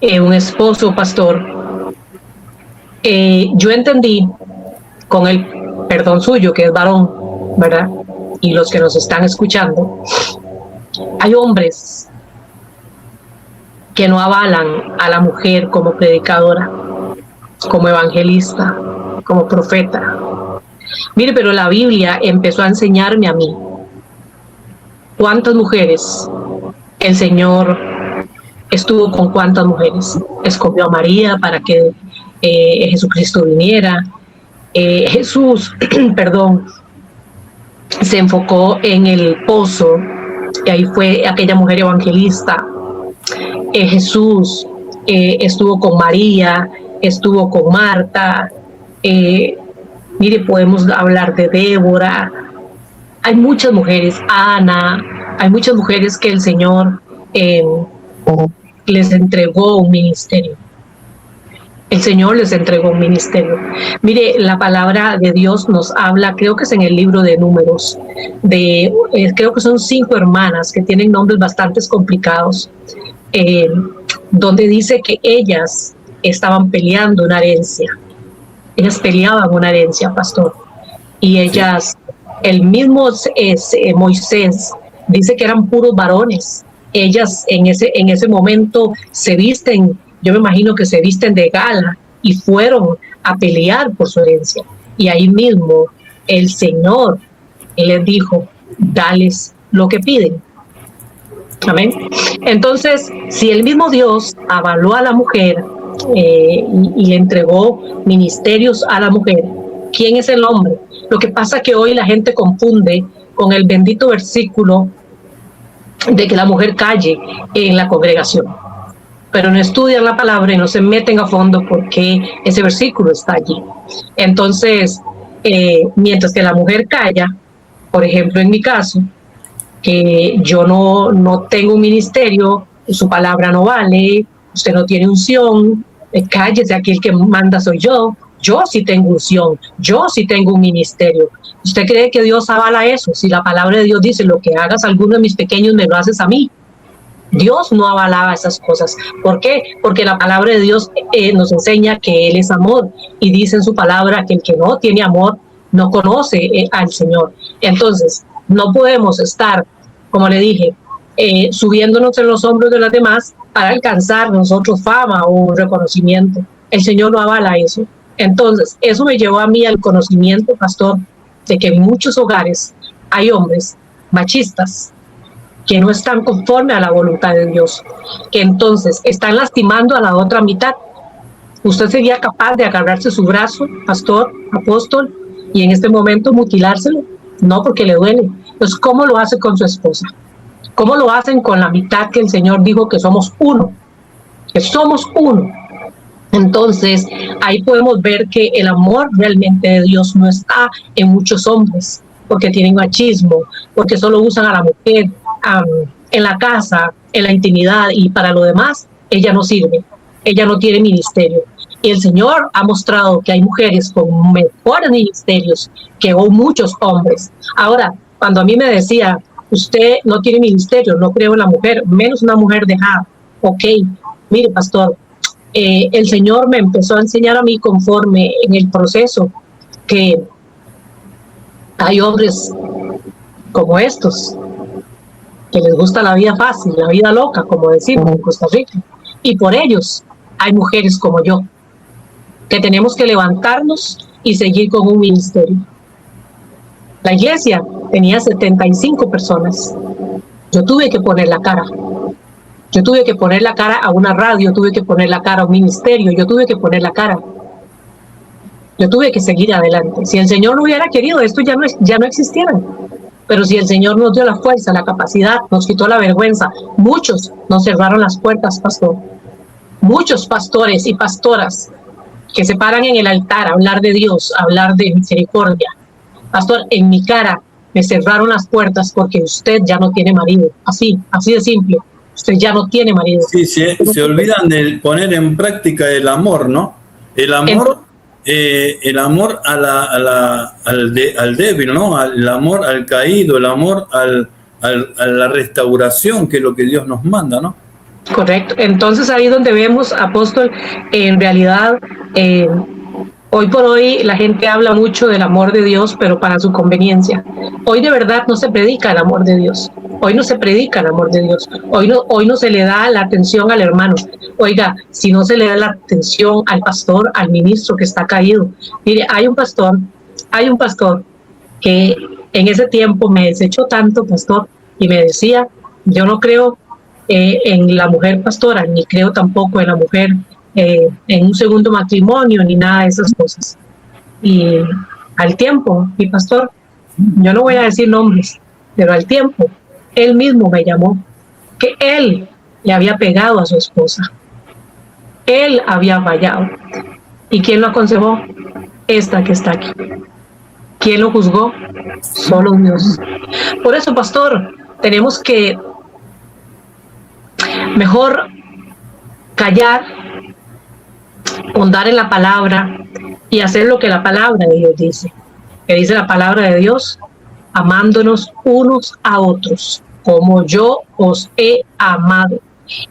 Speaker 3: un esposo pastor, yo entendí, con el perdón suyo, que es varón, ¿verdad? Y los que nos están escuchando, hay hombres que no avalan a la mujer como predicadora, como evangelista, como profeta. Mire, pero la Biblia empezó a enseñarme a mí. ¿Cuántas mujeres el Señor estuvo con? ¿Cuántas mujeres? Escogió a María para que Jesucristo viniera. Jesús, perdón, se enfocó en el pozo, y ahí fue aquella mujer evangelista. Jesús estuvo con María, estuvo con Marta. Mire, podemos hablar de Débora. Hay muchas mujeres, Ana, hay muchas mujeres que el Señor les entregó un ministerio. El Señor les entregó un ministerio. Mire, la palabra de Dios nos habla, creo que es en el libro de Números, creo que son 5 hermanas que tienen nombres bastante complicados, donde dice que ellas estaban peleando una herencia. Ellas peleaban una herencia, pastor. Y ellas, el mismo Moisés, dice que eran puros varones. Ellas en ese momento se visten, yo me imagino que se visten de gala y fueron a pelear por su herencia. Y ahí mismo el Señor les dijo, dales lo que piden. Amén. Entonces, si el mismo Dios avaló a la mujer y le entregó ministerios a la mujer, ¿quién es el hombre? Lo que pasa es que hoy la gente confunde con el bendito versículo de que la mujer calle en la congregación, pero no estudian la palabra y no se meten a fondo porque ese versículo está allí. Entonces, mientras que la mujer calla, por ejemplo en mi caso, que yo no tengo un ministerio, su palabra no vale, usted no tiene unción, cállese, aquí el que manda soy yo sí tengo unción, yo sí tengo un ministerio. ¿Usted cree que Dios avala eso? Si la palabra de Dios dice, lo que hagas a alguno de mis pequeños me lo haces a mí. Dios no avalaba esas cosas. ¿Por qué? Porque la palabra de Dios nos enseña que Él es amor, y dice en su palabra que el que no tiene amor no conoce al Señor. Entonces, no podemos estar, como le dije, subiéndonos en los hombros de los demás para alcanzar nosotros fama o reconocimiento. El Señor no avala eso. Entonces, eso me llevó a mí al conocimiento, pastor, de que en muchos hogares hay hombres machistas que no están conforme a la voluntad de Dios, que entonces están lastimando a la otra mitad. ¿Usted sería capaz de agarrarse su brazo, pastor, apóstol, y en este momento mutilárselo? No, porque le duele. Entonces, ¿cómo lo hace con su esposa? ¿Cómo lo hacen con la mitad que el Señor dijo que somos uno? Que somos uno. Entonces, ahí podemos ver que el amor realmente de Dios no está en muchos hombres, porque tienen machismo, porque solo usan a la mujer en la casa, en la intimidad, y para lo demás, ella no sirve, ella no tiene ministerio. Y el Señor ha mostrado que hay mujeres con mejores ministerios que muchos hombres. Ahora, cuando a mí me decía, usted no tiene ministerio, no creo en la mujer, menos una mujer dejada. Ok, mire, pastor, el Señor me empezó a enseñar a mí conforme en el proceso que hay hombres como estos que les gusta la vida fácil, la vida loca, como decimos en Costa Rica, y por ellos hay mujeres como yo que tenemos que levantarnos y seguir con un ministerio. La iglesia tenía 75 personas. Yo tuve que poner la cara. Yo tuve que poner la cara a una radio, tuve que poner la cara a un ministerio, yo tuve que poner la cara. Yo tuve que seguir adelante. Si el Señor no hubiera querido, esto ya no existiera. Pero si el Señor nos dio la fuerza, la capacidad, nos quitó la vergüenza, muchos nos cerraron las puertas, pastor. Muchos pastores y pastoras que se paran en el altar a hablar de Dios, a hablar de misericordia. Pastor, en mi cara me cerraron las puertas porque usted ya no tiene marido. Así de simple. Usted ya no tiene marido.
Speaker 2: Sí, se olvidan de poner en práctica el amor, ¿no? El amor al débil, ¿no? El amor al caído, el amor a la restauración, que es lo que Dios nos manda, ¿no?
Speaker 3: Correcto. Entonces ahí donde vemos, apóstol, en realidad, hoy por hoy la gente habla mucho del amor de Dios, pero para su conveniencia. Hoy de verdad no se predica el amor de Dios. Hoy no se predica el amor de Dios. Hoy no se le da la atención al hermano. Oiga, si no se le da la atención al pastor, al ministro que está caído. Mire, hay un pastor que en ese tiempo me desechó tanto, pastor, y me decía, yo no creo en la mujer pastora, ni creo tampoco en la mujer en un segundo matrimonio, ni nada de esas cosas. Y al tiempo, mi pastor, yo no voy a decir nombres, pero al tiempo, él mismo me llamó, que él le había pegado a su esposa. Él había fallado. ¿Y quién lo aconsejó? Esta que está aquí. ¿Quién lo juzgó? Solo Dios. Por eso, pastor, tenemos que mejor callar, ahondar en la palabra y hacer lo que la palabra de Dios dice. Que dice la palabra de Dios, amándonos unos a otros, como yo os he amado.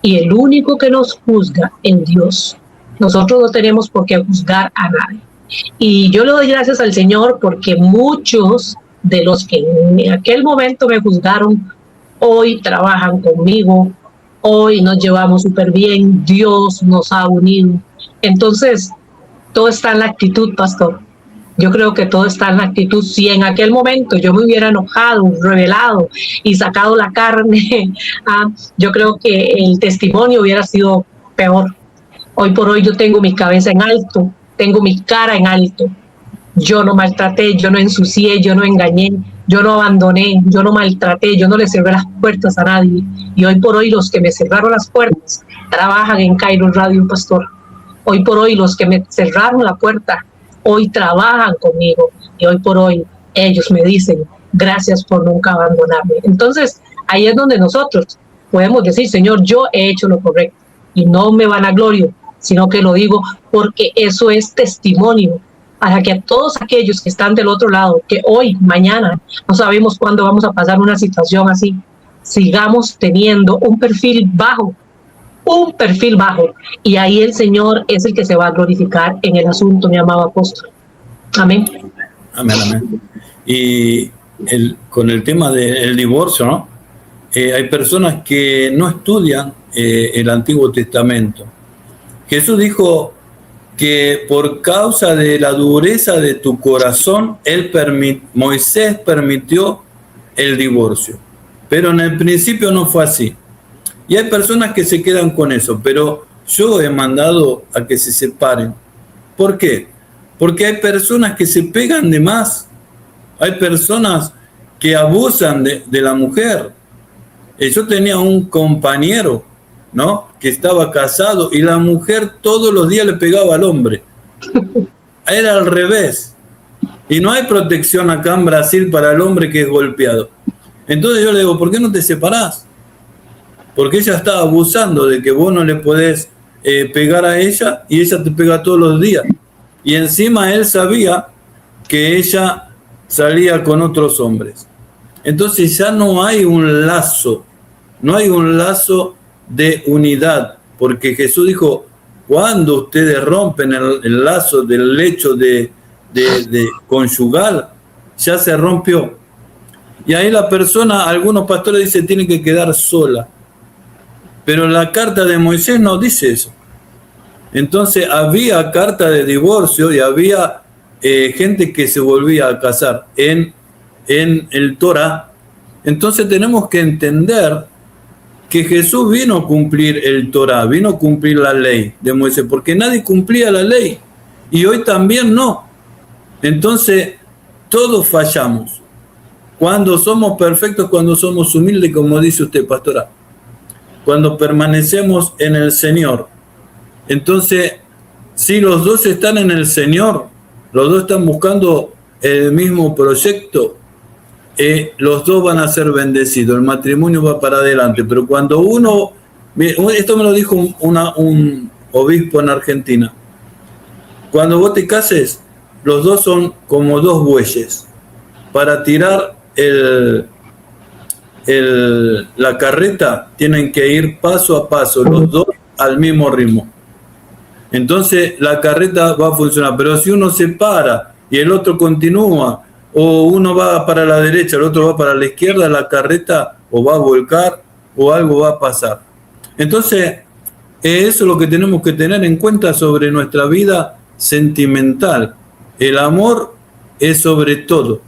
Speaker 3: Y el único que nos juzga es Dios. Nosotros no tenemos por qué juzgar a nadie. Y yo le doy gracias al Señor porque muchos de los que en aquel momento me juzgaron, hoy trabajan conmigo, hoy nos llevamos súper bien, Dios nos ha unido. Entonces, todo está en la actitud, pastor. Yo creo que todo está en la actitud. Si en aquel momento yo me hubiera enojado, rebelado y sacado la carne, yo creo que el testimonio hubiera sido peor. Hoy por hoy yo tengo mi cabeza en alto, tengo mi cara en alto. Yo no maltraté, yo no ensucié, yo no engañé, yo no abandoné, yo no maltraté, yo no le cerré las puertas a nadie. Y hoy por hoy los que me cerraron las puertas trabajan en Kairos Radio, pastor. Hoy por hoy los que me cerraron la puerta hoy trabajan conmigo y hoy por hoy ellos me dicen gracias por nunca abandonarme. Entonces ahí es donde nosotros podemos decir, Señor, yo he hecho lo correcto y no me vanaglorio, sino que lo digo porque eso es testimonio para que a todos aquellos que están del otro lado, que hoy, mañana, no sabemos cuándo vamos a pasar una situación así, sigamos teniendo un perfil bajo, y ahí el Señor es el que se va a glorificar en el asunto, mi amado apóstol. Amén.
Speaker 2: Amén, amén. Y con el tema del divorcio, ¿no? Hay personas que no estudian el Antiguo Testamento. Jesús dijo que por causa de la dureza de tu corazón, Moisés permitió el divorcio. Pero en el principio no fue así. Y hay personas que se quedan con eso, pero yo he mandado a que se separen. ¿Por qué? Porque hay personas que se pegan de más. Hay personas que abusan de la mujer. Yo tenía un compañero, ¿no?, que estaba casado y la mujer todos los días le pegaba al hombre. Era al revés. Y no hay protección acá en Brasil para el hombre que es golpeado. Entonces yo le digo, ¿por qué no te separás? Porque ella está abusando de que vos no le podés pegar a ella y ella te pega todos los días. Y encima él sabía que ella salía con otros hombres. Entonces ya no hay un lazo de unidad, porque Jesús dijo, cuando ustedes rompen el lazo del lecho de conyugal, ya se rompió. Y ahí la persona, algunos pastores dicen, tiene que quedar sola. Pero la carta de Moisés no dice eso. Entonces había carta de divorcio y había gente que se volvía a casar en el Torá. Entonces tenemos que entender que Jesús vino a cumplir el Torá, vino a cumplir la ley de Moisés, porque nadie cumplía la ley y hoy también no. Entonces todos fallamos. Cuando somos perfectos, cuando somos humildes, como dice usted, pastora, cuando permanecemos en el Señor. Entonces, si los dos están en el Señor, los dos están buscando el mismo proyecto, los dos van a ser bendecidos, el matrimonio va para adelante. Pero cuando uno, esto me lo dijo un obispo en Argentina, cuando vos te cases, los dos son como dos bueyes. Para tirar la carreta tienen que ir paso a paso, los dos al mismo ritmo. Entonces la carreta va a funcionar. Pero si uno se para y el otro continúa, o uno va para la derecha, el otro va para la izquierda, la carreta o va a volcar o algo va a pasar. Entonces eso es lo que tenemos que tener en cuenta sobre nuestra vida sentimental. El amor es sobre todo.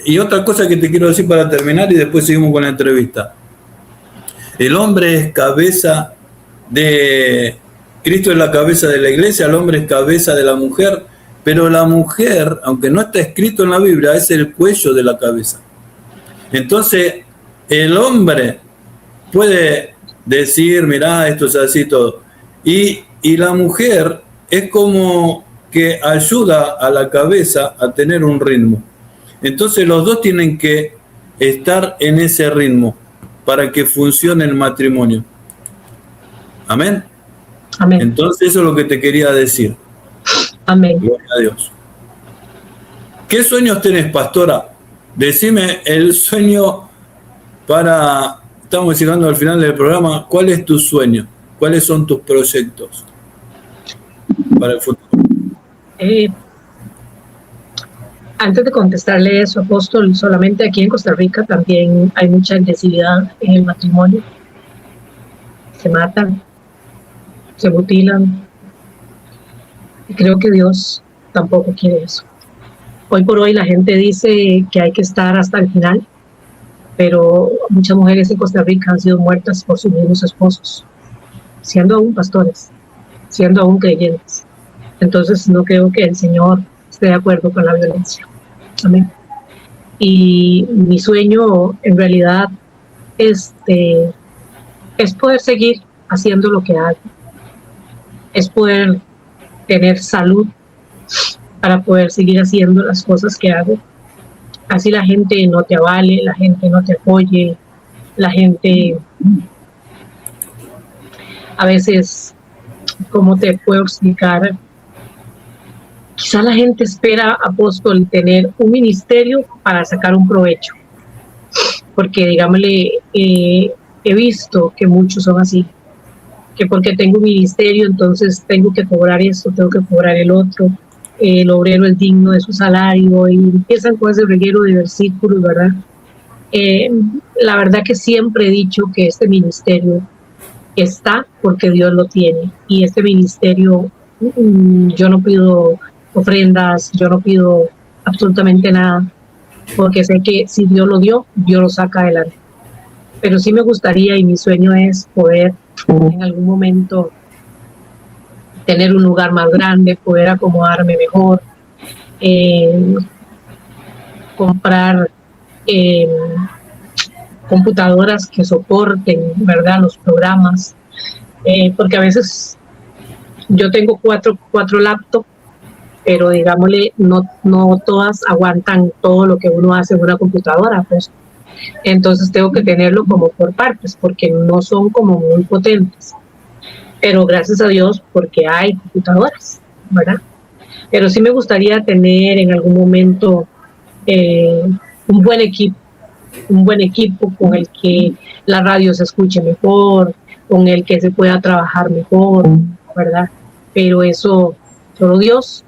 Speaker 2: Y otra cosa que te quiero decir para terminar y después seguimos con la entrevista. El hombre es cabeza de... Cristo es la cabeza de la iglesia, el hombre es cabeza de la mujer, pero la mujer, aunque no está escrito en la Biblia, es el cuello de la cabeza. Entonces, el hombre puede decir, mirá, esto es así todo. Y la mujer es como que ayuda a la cabeza a tener un ritmo. Entonces los dos tienen que estar en ese ritmo para que funcione el matrimonio. Amén.
Speaker 3: Amén.
Speaker 2: Entonces eso es lo que te quería decir.
Speaker 3: Amén.
Speaker 2: Gloria a Dios. ¿Qué sueños tenés, pastora? Decime el sueño para... Estamos llegando al final del programa. ¿Cuál es tu sueño? ¿Cuáles son tus proyectos para el futuro?
Speaker 3: Antes de contestarle eso, apóstol, solamente aquí en Costa Rica también hay mucha agresividad en el matrimonio. Se matan, se mutilan. Y creo que Dios tampoco quiere eso. Hoy por hoy la gente dice que hay que estar hasta el final, pero muchas mujeres en Costa Rica han sido muertas por sus mismos esposos, siendo aún pastores, siendo aún creyentes. Entonces no creo que el Señor esté de acuerdo con la violencia. Amén. Y mi sueño en realidad es poder seguir haciendo lo que hago, es poder tener salud para poder seguir haciendo las cosas que hago. Así la gente no te avale, la gente no te apoye, la gente a veces, ¿cómo te puedo explicar? Quizá la gente espera, apóstol, tener un ministerio para sacar un provecho. Porque, digámosle, he visto que muchos son así. Que porque tengo un ministerio, entonces tengo que cobrar esto, tengo que cobrar el otro. El obrero es digno de su salario y empiezan con ese reguero de versículos, ¿verdad? La verdad que siempre he dicho que este ministerio está porque Dios lo tiene. Y este ministerio, yo no pido ofrendas, yo no pido absolutamente nada, porque sé que si Dios lo dio, Dios lo saca adelante. Pero sí me gustaría y mi sueño es poder en algún momento tener un lugar más grande, poder acomodarme mejor, comprar computadoras que soporten, ¿verdad?, los programas, porque a veces yo tengo cuatro laptops, pero digámosle, no todas aguantan todo lo que uno hace en una computadora, pues. Entonces tengo que tenerlo como por partes, porque no son como muy potentes. Pero gracias a Dios, porque hay computadoras, ¿verdad? Pero sí me gustaría tener en algún momento un buen equipo con el que la radio se escuche mejor, con el que se pueda trabajar mejor, ¿verdad? Pero eso, solo Dios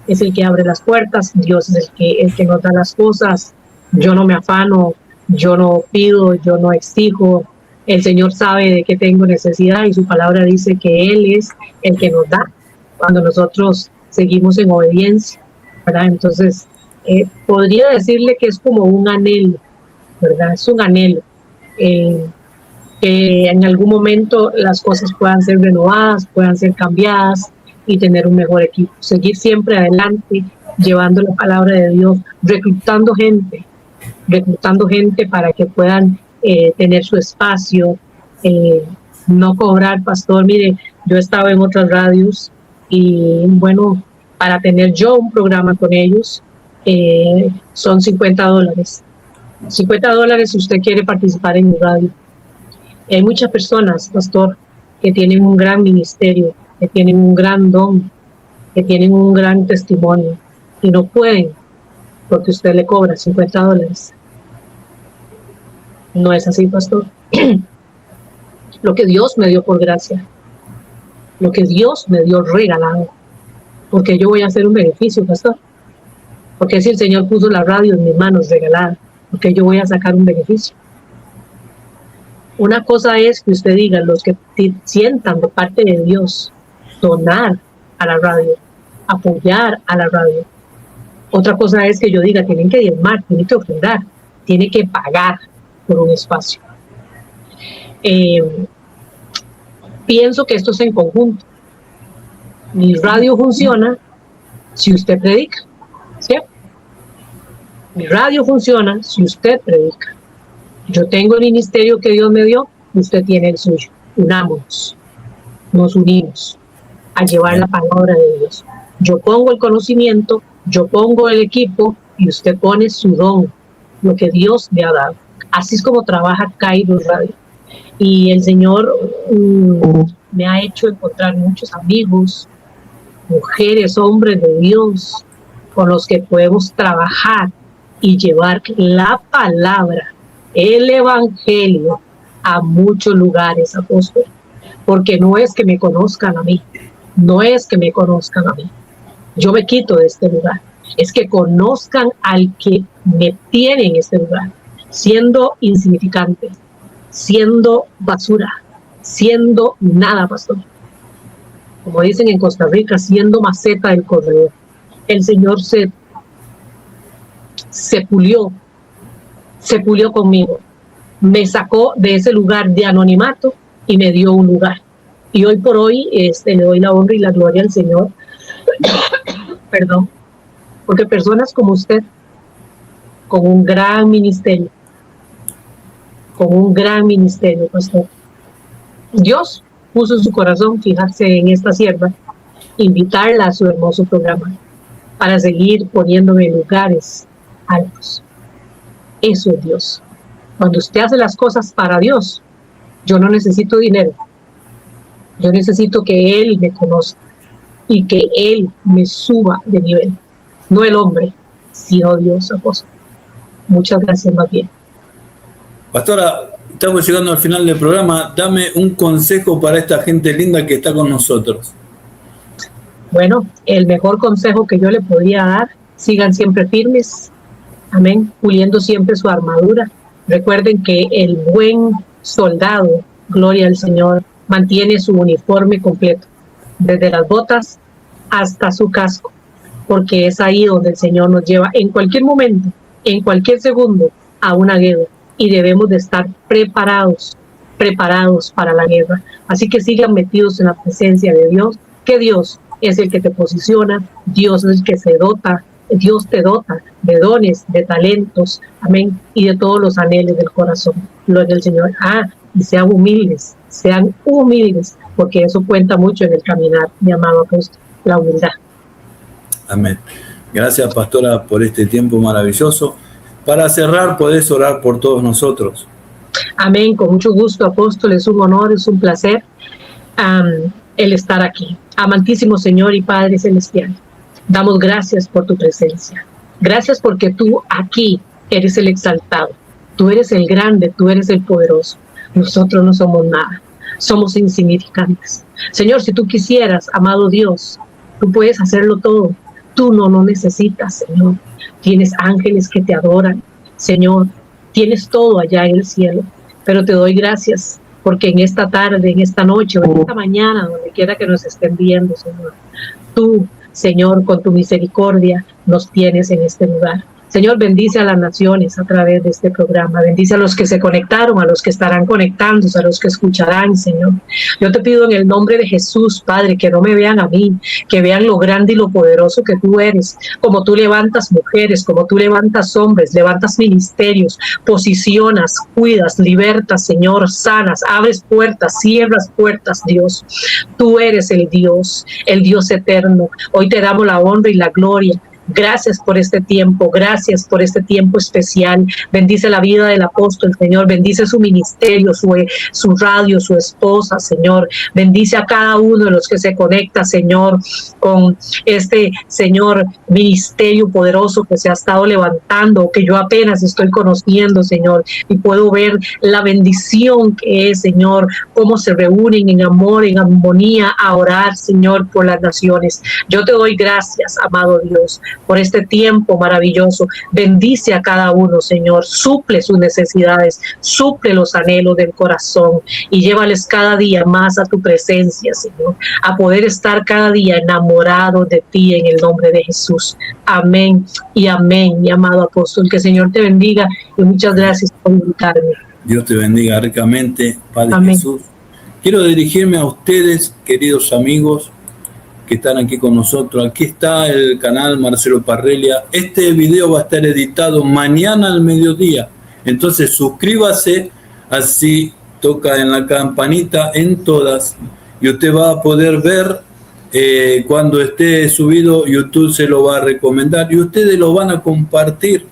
Speaker 3: es el que abre las puertas, Dios es el que nos da las cosas. Yo no me afano, yo no pido, yo no exijo. El Señor sabe de qué tengo necesidad y su palabra dice que Él es el que nos da cuando nosotros seguimos en obediencia, ¿verdad? Entonces, podría decirle que es como un anhelo, ¿verdad? Es un anhelo que en algún momento las cosas puedan ser renovadas, puedan ser cambiadas y tener un mejor equipo. Seguir siempre adelante, llevando la palabra de Dios, reclutando gente para que puedan tener su espacio, no cobrar, pastor. Mire, yo he estado en otras radios y bueno, para tener yo un programa con ellos son $50. $50 si usted quiere participar en mi radio. Hay muchas personas, pastor, que tienen un gran ministerio, que tienen un gran don, que tienen un gran testimonio y no pueden porque usted le cobra $50. No es así, pastor. Lo que Dios me dio por gracia, lo que Dios me dio regalado, porque yo voy a hacer un beneficio, pastor. Porque si el Señor puso la radio en mis manos regalada, porque yo voy a sacar un beneficio. Una cosa es que usted diga, los que sientan de parte de Dios, donar a la radio, apoyar a la radio. Otra cosa es que yo diga, tienen que diezmar, tienen que ofrendar, tienen que pagar por un espacio. Pienso que esto es en conjunto. Mi radio funciona si usted predica, ¿cierto? Mi radio funciona si usted predica. Yo tengo el ministerio que Dios me dio, usted tiene el suyo. Unámonos, nos unimos a llevar la palabra de Dios. Yo pongo el conocimiento, yo pongo el equipo y usted pone su don, lo que Dios le ha dado. Así es como trabaja Kairos Radio. Y el Señor me ha hecho encontrar muchos amigos, mujeres, hombres de Dios, con los que podemos trabajar y llevar la palabra, el evangelio a muchos lugares, apóstol. Porque no es que me conozcan a mí, no es que me conozcan a mí. Yo me quito de este lugar. Es que conozcan al que me tiene en este lugar, siendo insignificante, siendo basura, siendo nada, pastor. Como dicen en Costa Rica, siendo maceta del corredor. El Señor se pulió conmigo, me sacó de ese lugar de anonimato y me dio un lugar. Y hoy por hoy le doy la honra y la gloria al Señor. Perdón, porque personas como usted, con un gran ministerio, pastor, Dios puso en su corazón fijarse en esta sierva, invitarla a su hermoso programa para seguir poniéndome en lugares altos. Eso es Dios. Cuando usted hace las cosas para Dios, yo no necesito dinero. Yo necesito que Él me conozca y que Él me suba de nivel. No el hombre, sino Dios, apóstol. Muchas gracias más bien.
Speaker 2: Pastora, estamos llegando al final del programa. Dame un consejo para esta gente linda que está con nosotros.
Speaker 3: Bueno, el mejor consejo que yo le podría dar, sigan siempre firmes, amén, puliendo siempre su armadura. Recuerden que el buen soldado, gloria al Señor, mantiene su uniforme completo, desde las botas hasta su casco, porque es ahí donde el Señor nos lleva en cualquier momento, en cualquier segundo, a una guerra, y debemos de estar preparados para la guerra. Así que sigan metidos en la presencia de Dios, que Dios es el que te posiciona, Dios es el que se dota, Dios te dota de dones, de talentos, amén, y de todos los anhelos del corazón. Gloria al Señor. Y sean humildes, porque eso cuenta mucho en el caminar, mi amado apóstol, la humildad.
Speaker 2: Amén. Gracias, pastora, por este tiempo maravilloso. Para cerrar, podés orar por todos nosotros.
Speaker 3: Amén, con mucho gusto, apóstol, es un honor, es un placer el estar aquí. Amantísimo Señor y Padre Celestial, damos gracias por tu presencia. Gracias porque tú aquí eres el exaltado, tú eres el grande, tú eres el poderoso. Nosotros no somos nada, somos insignificantes. Señor, si tú quisieras, amado Dios, tú puedes hacerlo todo. Tú no necesitas, Señor. Tienes ángeles que te adoran, Señor. Tienes todo allá en el cielo. Pero te doy gracias porque en esta tarde, en esta noche o en esta mañana, donde quiera que nos estén viendo, Señor, tú, Señor, con tu misericordia nos tienes en este lugar. Señor, bendice a las naciones a través de este programa. Bendice a los que se conectaron, a los que estarán conectándose, a los que escucharán, Señor. Yo te pido en el nombre de Jesús, Padre, que no me vean a mí, que vean lo grande y lo poderoso que tú eres. Como tú levantas mujeres, como tú levantas hombres, levantas ministerios, posicionas, cuidas, libertas, Señor, sanas, abres puertas, cierras puertas, Dios. Tú eres el Dios eterno. Hoy te damos la honra y la gloria. Gracias por este tiempo especial. Bendice la vida del apóstol, Señor. Bendice su ministerio, su radio, su esposa, Señor. Bendice a cada uno de los que se conecta, Señor, con este, Señor, ministerio poderoso que se ha estado levantando, que yo apenas estoy conociendo, Señor, y puedo ver la bendición que es, Señor, cómo se reúnen en amor, en armonía a orar, Señor, por las naciones. Yo te doy gracias, amado Dios. por este tiempo maravilloso. Bendice a cada uno, Señor. Suple sus necesidades, suple los anhelos del corazón y llévales cada día más a tu presencia, Señor, a poder estar cada día enamorados de ti en el nombre de Jesús. Amén y amén, mi amado apóstol. Que el Señor te bendiga y muchas gracias por invitarme.
Speaker 2: Dios te bendiga ricamente, Padre
Speaker 3: Amén.
Speaker 2: Jesús. Quiero dirigirme a ustedes, queridos amigos que están aquí con nosotros. Aquí está el canal Marcelo Parrelia. Este video va a estar editado mañana al mediodía. Entonces suscríbase, así toca en la campanita en todas y usted va a poder ver cuando esté subido. YouTube se lo va a recomendar y ustedes lo van a compartir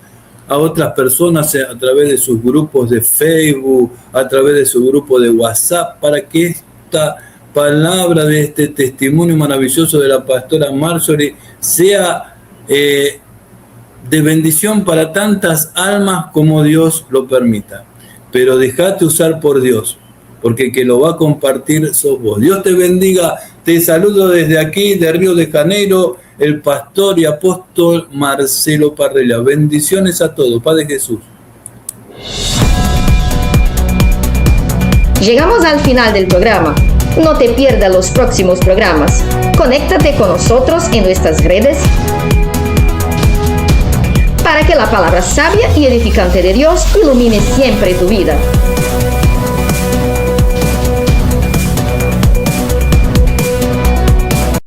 Speaker 2: a otras personas a través de sus grupos de Facebook, a través de su grupo de WhatsApp, para que esta palabra de este testimonio maravilloso de la pastora Marjorie sea de bendición para tantas almas como Dios lo permita. Pero dejate usar por Dios, porque que lo va a compartir sos vos. Dios te bendiga. Te saludo desde aquí, de Río de Janeiro, el pastor y apóstol Marcelo Parrelia. Bendiciones a todos. Padre Jesús.
Speaker 1: Llegamos al final del programa. No te pierdas los próximos programas. Conéctate con nosotros en nuestras redes para que la palabra sabia y edificante de Dios ilumine siempre tu vida.